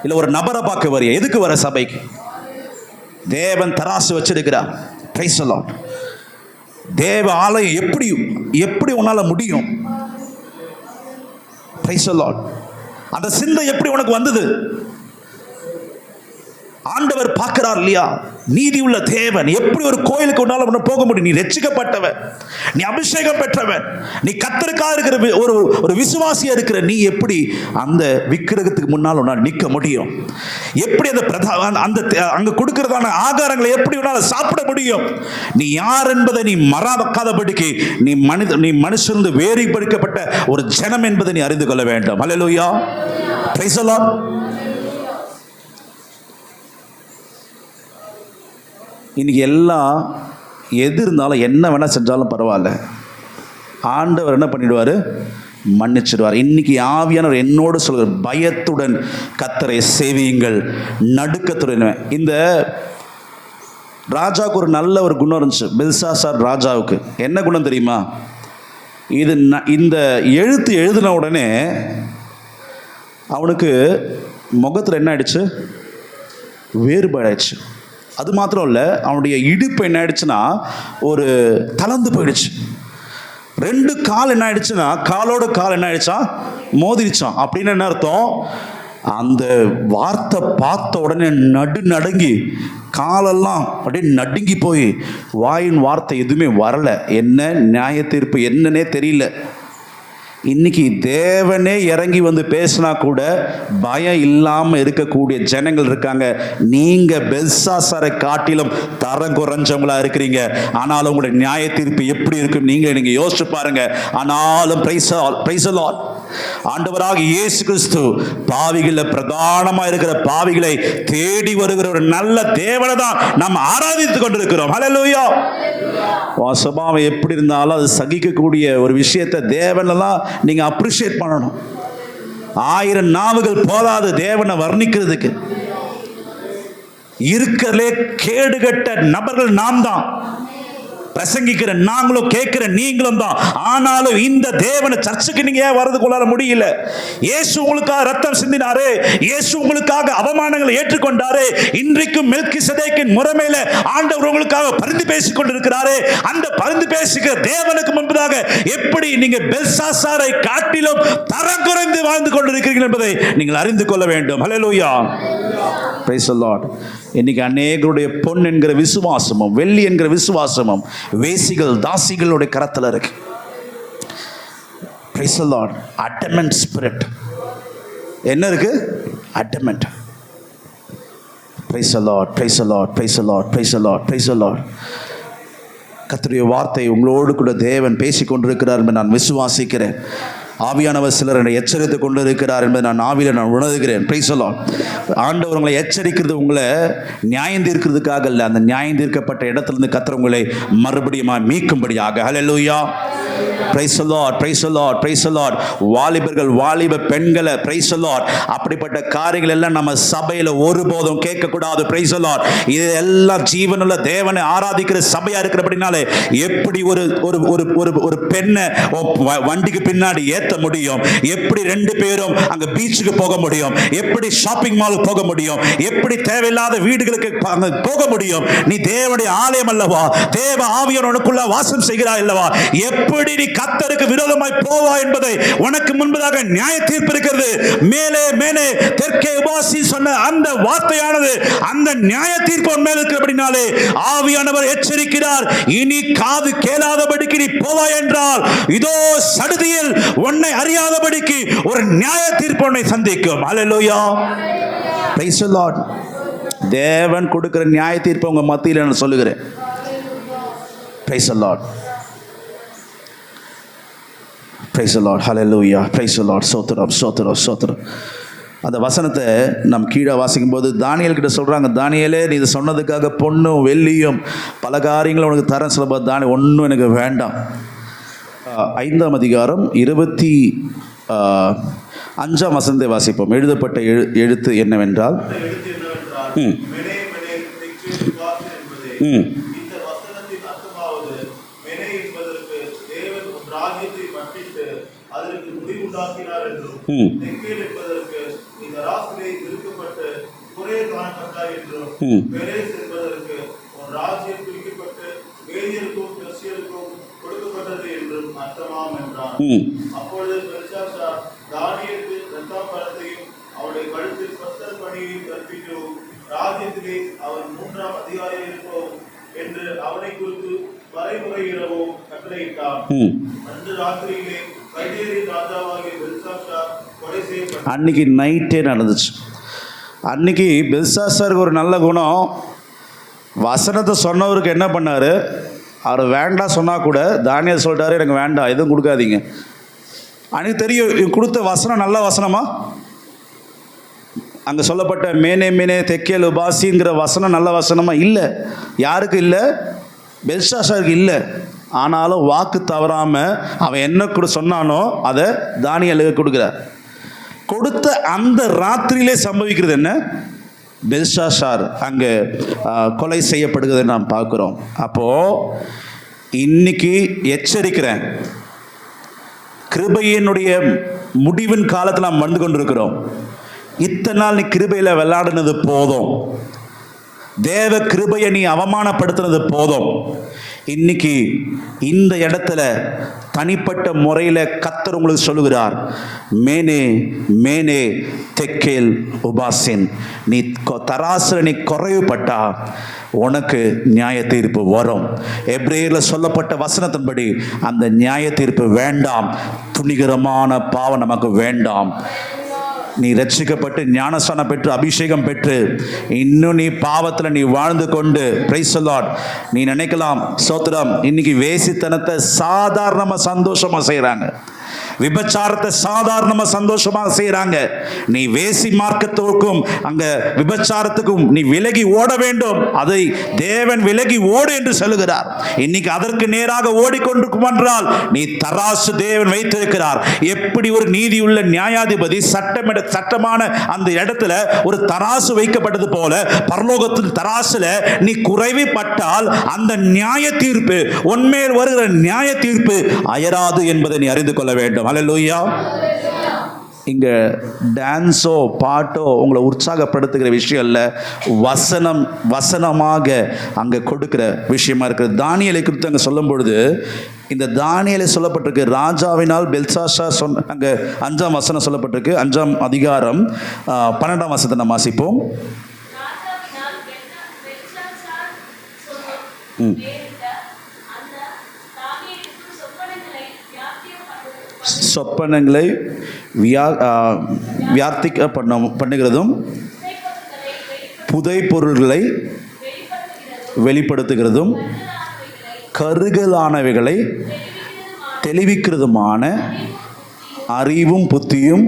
இல்ல ஒரு நபரை பார்க்க வரியா? எதுக்கு வர சபைக்கு? தேவன் தராசு வச்சிருக்கிறார். Price the Lord. தேவ ஆலயம் எப்படி உன்னால முடியும்? Price the Lord. அந்த சிந்தை எப்படி உனக்கு வந்தது? ஆண்டவர் பார்க்கிறார் இல்லையா? நீதி உள்ள தேவன். எப்படி ஒரு கோயிலுக்கு உன்னால போக முடியும்? நீ ரட்சிக்கப்பட்டவன், நீ அபிஷேகம் பெற்றவன், நீ கர்த்தருக்காக இருக்கிற ஒரு விசுவாசியா இருக்கிற நீ எப்படி அந்த விக்கிரகத்துக்கு முன்னால் உன்னால் நிற்க முடியும்? எப்படி அந்த அங்க கொடுக்கிறதான ஆகாரங்களை எப்படி உன்னால சாப்பிட முடியும்? நீ யார் என்பதை நீ மறக்காதபடிக்கு நீ மனுஷன் வேறுபடுத்தப்பட்ட ஒரு ஜனம் என்பதை நீ அறிந்து கொள்ள வேண்டும். ஹல்லேலூயா. Praise the Lord. இன்னைக்கு எல்லாம் எது இருந்தாலும் என்ன வேணால் செஞ்சாலும் பரவாயில்ல, ஆண்டவர் என்ன பண்ணிடுவார்? மன்னிச்சிடுவார். இன்னைக்கு ஆவியானவர் என்னோடு சொல்கிற, பயத்துடன் கர்த்தரை சேவியுங்கள், நடுக்கத்துடன். இந்த ராஜாவுக்கு ஒரு நல்ல ஒரு குணம் இருந்துச்சு. பெல்சாசார் ராஜாவுக்கு என்ன குணம் தெரியுமா? இந்த எழுத்து எழுதின உடனே அவனுக்கு முகத்தில் என்ன ஆயிடுச்சு? வேறுபாடாயிடுச்சு. அது மாத்திரம் இல்லை, அவனுடைய இடுப்பு என்ன ஆயிடுச்சுன்னா ஒரு தளர்ந்து போயிடுச்சு. 2 கால் என்ன ஆயிடுச்சுன்னா காலோட கால் என்ன ஆயிடுச்சா? மோதிருச்சான். அப்படின்னு என்ன அர்த்தம்? அந்த வார்த்தை பார்த்த உடனே நடுங்கி காலெல்லாம் அப்படியே நடுங்கி போய் வாயின் வார்த்தை எதுவுமே வரல. என்ன நியாய தீர்ப்பு என்னன்னே தெரியல. இன்னைக்கு தேவனே இறங்கி வந்து பேசினா கூட பயம் இல்லாமல் இருக்கக்கூடிய ஜனங்கள் இருக்காங்க. நீங்க பெல்சாசாரை காட்டிலும் தரம் குறைஞ்சவங்களா இருக்கிறீங்க. ஆனாலும் உங்களுடைய நியாய தீர்ப்பு எப்படி இருக்கும் நீங்க யோசிச்சு பாருங்க. ஆனாலும் பிரைஸ் தி லார்ட். ஆண்டவராக இயேசு கிறிஸ்து பாவிகள பிரதானமா இருக்கிற பாவிகளை தேடி வருகிற ஒரு நல்ல தேவனை தான் நாம் ஆராதித்துக் கொண்டிருக்கிறோம். ஹல்லேலூயா. சுபாவம் எப்படி இருந்தாலும் அது சகிக்கக்கூடிய ஒரு விஷயத்தை தேவனெல்லாம் நீங்க அப்ரிஷியேட் பண்ணணும். 1000 நாவுகள் போதாது தேவனை வர்ணிக்கிறதுக்கு. இருக்கிறதுலே கேடுகட்ட நபர்கள் நாம் தான். பிரசங்கிக்கிற நாங்களும், கேட்கிற நீங்களும் தான். ஆனாலும் இந்த தேவனை சர்ச்சுக்கு நீங்க ஏன் வரதுக்குள்ளார முடியல? இயேசு உங்களுக்காக ரத்தம் சிந்தினாரு, இயேசு உங்களுக்காக அவமானங்களை ஏற்றுக்கொண்டாரு. இன்றைக்கும் மெல்கிசேதேக்கின் முறைமையில ஆண்டவர் உங்களுக்காக பரிந்து பேசிக் கொண்டிருக்கிறாரு. அந்த பரிந்து பேசுகிற தேவனுக்கு முன்பதாக எப்படி நீங்க பெல்சாசாரை காட்டிலும் தரம் குறைந்து வாழ்ந்து கொண்டிருக்கிறீர்கள் என்பதை நீங்கள் அறிந்து கொள்ள வேண்டும். ஹல்லேலூயா. Praise the Lord. இன்னைக்கு அநேகருடைய பொன் என்கிற விசுவாசமும் வெள்ளி என்கிற விசுவாசமும் வேசிகள் தாசிகளுடைய கரத்தில் இருக்கு. Price the Lord. Adamant spirit என்ன இருக்கு? Adamant. Price the Lord. Praise the Lord. Praise the Lord. Praise the Lord. Praise the Lord. கர்த்தருடைய வார்த்தை உங்களோடு கூட தேவன் பேசிக் கொண்டிருக்கிறார் என்று நான் விசுவாசிக்கிறேன். ஆவியானவர் சிலர் என்னை எச்சரித்து கொண்டு இருக்கிறார் என்பதை நான் ஆவியில் நான் உணர்கிறேன். Price the Lord. ஆண்டவர் உங்களை எச்சரிக்கிறது உங்களை நியாயம் தீர்க்கிறதுக்காக இல்லை, அந்த நியாயம் தீர்க்கப்பட்ட இடத்திலிருந்து கர்த்தர் உங்களை மறுபடியும் மீட்கும்படியாக. Hallelujah. Praise the Lord. Praise the Lord. Praise the Lord. வாலிபர்கள் வாலிப பெண்களை பிரைஸ் தி லார்ட் அப்படிப்பட்ட காரியங்கள் எல்லாம் நம்ம சபையில் ஒருபோதும் கேட்கக்கூடாது. Price the Lord. இது எல்லாம் ஜீவனுள்ள தேவனை ஆராதிக்கிற சபையா இருக்கிறபடினாலே எப்படி ஒரு பெண்ணை வண்டிக்கு பின்னாடி ஏத்த முடியும்? எப்படி 2 பேரும் அங்க பீச்சுக்கு போக முடியும்? எப்படி ஷாப்பிங் மாலுக்கு போக முடியும்? எப்படி தேவையில்லாத வீடுகளுக்கு போக முடியும்? நீ தேவனுடைய ஆலயம் அல்லவா? தேவ ஆவியானவர் உனக்குள்ள வாசம் செய்கிறாய் அல்லவா? எப்படி நீ கர்த்தருக்கு விரோதமாய் போவா என்பதை உனக்கு முன்பதாக நியாய தீர்ப்பு இருக்கிறது. மேலே மேலே தெற்கே உபாசி சொன்ன அந்த வார்த்தையானது அந்த நியாய தீர்ப்பு மேல் இருக்கிறபடினாலே ஆவியானவர் எச்சரிக்கிறார். இனி காது கேளாதபடிக்கு நீ போவாய் என்றால் இதோ சடுதியில் உன்னை அறியாதபடிக்கு ஒரு நியாய தீர்ப்பு உன்னை சந்திக்கும். ஹல்லேலூயா. Praise the Lord. தேவன் கொடுக்கிற நியாய தீர்ப்பை உங்க மத்தியில் நான் சொல்லுகிறேன். Praise the Lord. Praise the Lord. Hallelujah. Praise the Lord. சோத்திரம் சோத்திரம் சோத்திரம். அந்த வசனத்தை நம் கீழே வாசிக்கும் போது தானியேல் கிட்ட சொல்கிறாங்க, தானியேலே நீ இதை சொன்னதுக்காக பொண்ணும் வெள்ளியும் பல காரியங்களும் உனக்கு தரேன் சொல்ல, தானியேல் ஒன்றும் எனக்கு வேண்டாம். 5ஆம் அதிகாரம் 25ஆம் வசனத்தை வாசிப்போம். எழுதப்பட்ட எழுத்து என்னவென்றால் அப்பொழுது பெல்ஷாத்சார் தானியேலுக்கு இரத்தாம் பழத்தையும் அவருடைய கழுத்தில் பஸ்தர் பணியையும் கற்பிக்கவும் ராஜ்யத்திலே அவன் 3ஆம் அதிகாரியாக இருப்போம் என்று அவனை குறித்து வரைமுறையிடவும் கட்டளையிட்டான். அன்று ராத்திரியிலே கல்தேயரின் ராஜாவாகிய பெல்ஷாத்சார் கொலை செய்யப்பட்டான். அன்னைக்கு நைட்டே நடந்துச்சு. அன்னைக்கு பெல்ஷாத்சாருக்கு ஒரு நல்ல குணம், வசனத்தை சொன்னவருக்கு என்ன பண்ணார், அவர் வேண்டாம் சொன்னால் கூட தானியேல் சொல்லிட்டாரு எனக்கு வேண்டாம் எதுவும் கொடுக்காதீங்க. அன்றைக்கி தெரியும் கொடுத்த வசனம் நல்ல வசனமா. அங்கே சொல்லப்பட்ட மேனே மேனே தெக்கேல் உபாசிங்கிற வசனம் நல்ல வசனமா இல்லை. யாருக்கு இல்லை? பெல்ஷாத்சாருக்கு இல்லை. ஆனாலும் வாக்கு தவறாமல் அவன் என்ன கூட சொன்னானோ அதை தானியேலுக்கு கொடுக்குறார். கொடுத்த அந்த ராத்திரியிலே சம்பவிக்கிறது என்ன? பெல்ஷாத்சார் அங்கே கொலை செய்யப்படுகிறதை நாம் பார்க்குறோம். அப்போது இன்னைக்கு எச்சரிக்கிறேன், கிருபையினுடைய முடிவின் காலத்தில் நாம் வந்து கொண்டிருக்கிறோம். இத்தனை நாள் நீ கிருபையில் விளையாடினது போதும், தேவ கிருபையை நீ அவமானப்படுத்தினது போதும். இன்னைக்கு இந்த இடத்துல தனிப்பட்ட முறையில் கர்த்தர் உங்களுக்கு சொல்லுகிறார், மேனே மேனே தெக்கேல் உபாசின், நீ தராசுல நீ குறைவுபட்டா உனக்கு நியாய தீர்ப்பு வரும். எபிரேயர்ல சொல்லப்பட்ட வசனத்தின்படி அந்த நியாய தீர்ப்பு வேண்டாம், துணிகரமான பாவம் நமக்கு வேண்டாம். நீ ரட்சிக்கப்பட்டு ஞானஸ்நானம் பெற்று அபிஷேகம் பெற்று இன்னும் நீ பாவத்தில் நீ வாழ்ந்து கொண்டு, பிரைஸ் தி லார்ட், நீ நினைக்கலாம் ஸ்தோத்திரம், இன்னைக்கு வேசித்தனத்தை சாதாரணமாக சந்தோஷமாக செய்கிறாங்க, விபச்சாரத்தை சாதாரணமாக சந்தோஷமாக செய்கிறாங்க. நீ வேசி மார்க்கத்திற்கும் அங்கே விபச்சாரத்துக்கும் நீ விலகி ஓட வேண்டும். அதை தேவன் விலகி ஓடு என்று சொல்லுகிறார். இன்னைக்கு அதற்கு நேராக ஓடிக்கொண்டிருக்கும் என்றால் நீ தராசு தேவன் வைத்திருக்கிறார். எப்படி ஒரு நீதியுள்ள நியாயாதிபதி சட்டமான அந்த இடத்துல ஒரு தராசு வைக்கப்பட்டது போல பரலோகத்தில் தராசுல நீ குறைவுபட்டால் அந்த நியாய தீர்ப்பு உன்மேல் வருகிற நியாய தீர்ப்பு அயராது என்பதை நீ அறிந்து கொள்ள வேண்டும். அல்லேலூயா. இங்க டான்ஸோ பாட்டோ உங்களை உற்சாகப்படுத்துகிற விஷயம் இல்லை, வசனமாக அங்கே கொடுக்கிற விஷயமா இருக்கிறது. தானியேலை குறித்து அங்கே சொல்லும் பொழுது இந்த தானியேலை சொல்லப்பட்டிருக்கு, ராஜாவினால் பெல்ஷாத்சார் சொன்ன அங்கே 5ஆம் வசனம் சொல்லப்பட்டிருக்கு. 5ஆம் அதிகாரம் 12ஆம் வசனத்தை நம்ம வாசிப்போம். சொப்பனங்களை வியார்த்திக்க பண்ணுகிறதும் புதை பொருள்களை வெளிப்படுத்துகிறதும் கருகலானவைகளை தெளிவிக்கிறதுமான அறிவும் புத்தியும்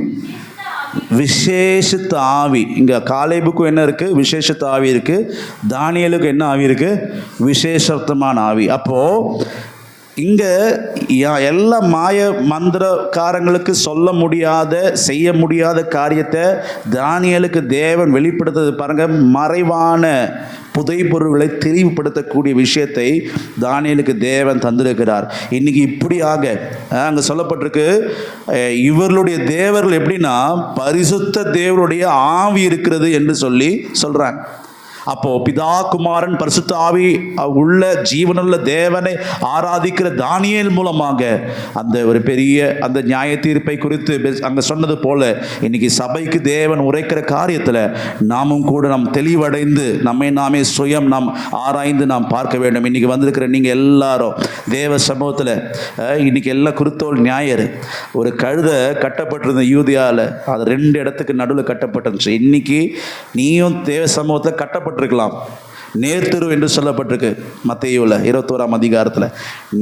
விசேஷித்த ஆவி. இங்கே காலேபுக்கும் என்ன இருக்குது? விசேஷித்த ஆவி இருக்குது. தானியேலுக்கு என்ன ஆவி இருக்குது? விசேஷமான ஆவி. அப்போது இங்கே எல்லா மாய மந்திரக்காரங்களுக்கு சொல்ல முடியாத செய்ய முடியாத காரியத்தை தானியேலுக்கு தேவன் வெளிப்படுத்துறது பாருங்க. மறைவான புதை பொருள்களை தெளிவுபடுத்தக்கூடிய விஷயத்தை தானியேலுக்கு தேவன் தந்திருக்கிறார். இன்னைக்கு இப்படியாக அங்கே சொல்லப்பட்டிருக்கு, இவர்களுடைய தேவர்கள் எப்படின்னா பரிசுத்த தேவனுடைய ஆவி இருக்கிறது என்று சொல்றாங்க. அப்போ பிதா குமாரன் பரிசுத்த ஆவி உள்ள ஜீவனுள்ள தேவனை ஆராதிக்கிற தானியேல் மூலமாக அந்த ஒரு பெரிய அந்த நியாய தீர்ப்பை குறித்து அங்கே சொன்னது போல இன்னைக்கு சபைக்கு தேவன் உரைக்கிற காரியத்தில் நாமும் கூட நாம் தெளிவடைந்து நம்மை நாமே சுயம் நாம் ஆராய்ந்து நாம் பார்க்க வேண்டும். இன்னைக்கு வந்திருக்கிற நீங்கள் எல்லாரும் தேவ சமூகத்தில் இன்னைக்கு எல்லாம் குருத்தோல் ஞாயிறு ஒரு கழுதை கட்டப்பட்டிருந்த யூதியாவில் அது 2 இடத்துக்கு நடுவில் கட்டப்பட்டிருந்துச்சு. இன்னைக்கு நீயும் தேவ சமூகத்தில் கட்டப்பட்ட கட்டப்பட்டிருக்கலாம். நேர்த்தெரு என்று சொல்லப்பட்டிருக்கு மத்தேயுவில் 21ஆம் அதிகாரத்தில்.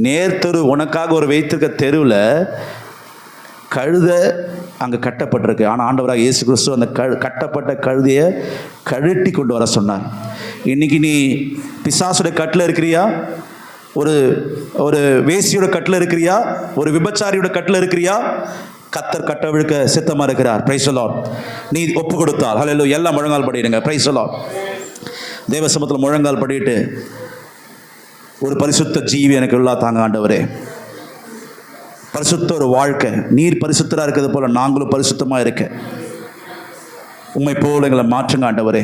நேர்த்தெரு, உனக்காக ஒரு வைத்திருக்க தெருவில் கழுதை அங்கே கட்டப்பட்டிருக்கு. ஆனால் ஆண்டவராக இயேசு கிறிஸ்து அந்த கட்டப்பட்ட கழுதையை கழட்டி கொண்டு வர சொன்னார். இன்னைக்கு நீ பிசாசுடைய கட்டில் இருக்கிறியா? ஒரு ஒரு வேசியோட கட்டில் இருக்கிறியா? ஒரு விபச்சாரியோட கட்டில் இருக்கிறியா? கத்தர் கட்டவிழ்க்க சித்தமாக இருக்கிறார். Price the Lord. நீ ஒப்பு கொடுத்தால் ஹல்லேலூயா. எல்லாம் முழங்கால் படிடுங்க. Price the Lord. தேவ சமூகத்தில் முழங்கால் படிட்டு, ஒரு பரிசுத்த ஜீவி எனக்கு உள்ளா தாங்க ஆண்டவரே. பரிசுத்த ஒரு வாழ்க்கை, நீர் பரிசுத்தராக இருக்கிறது போல நாங்களும் பரிசுத்தமாக இருக்க உம்மை போல எங்களை மாற்றுங்க ஆண்டவரே.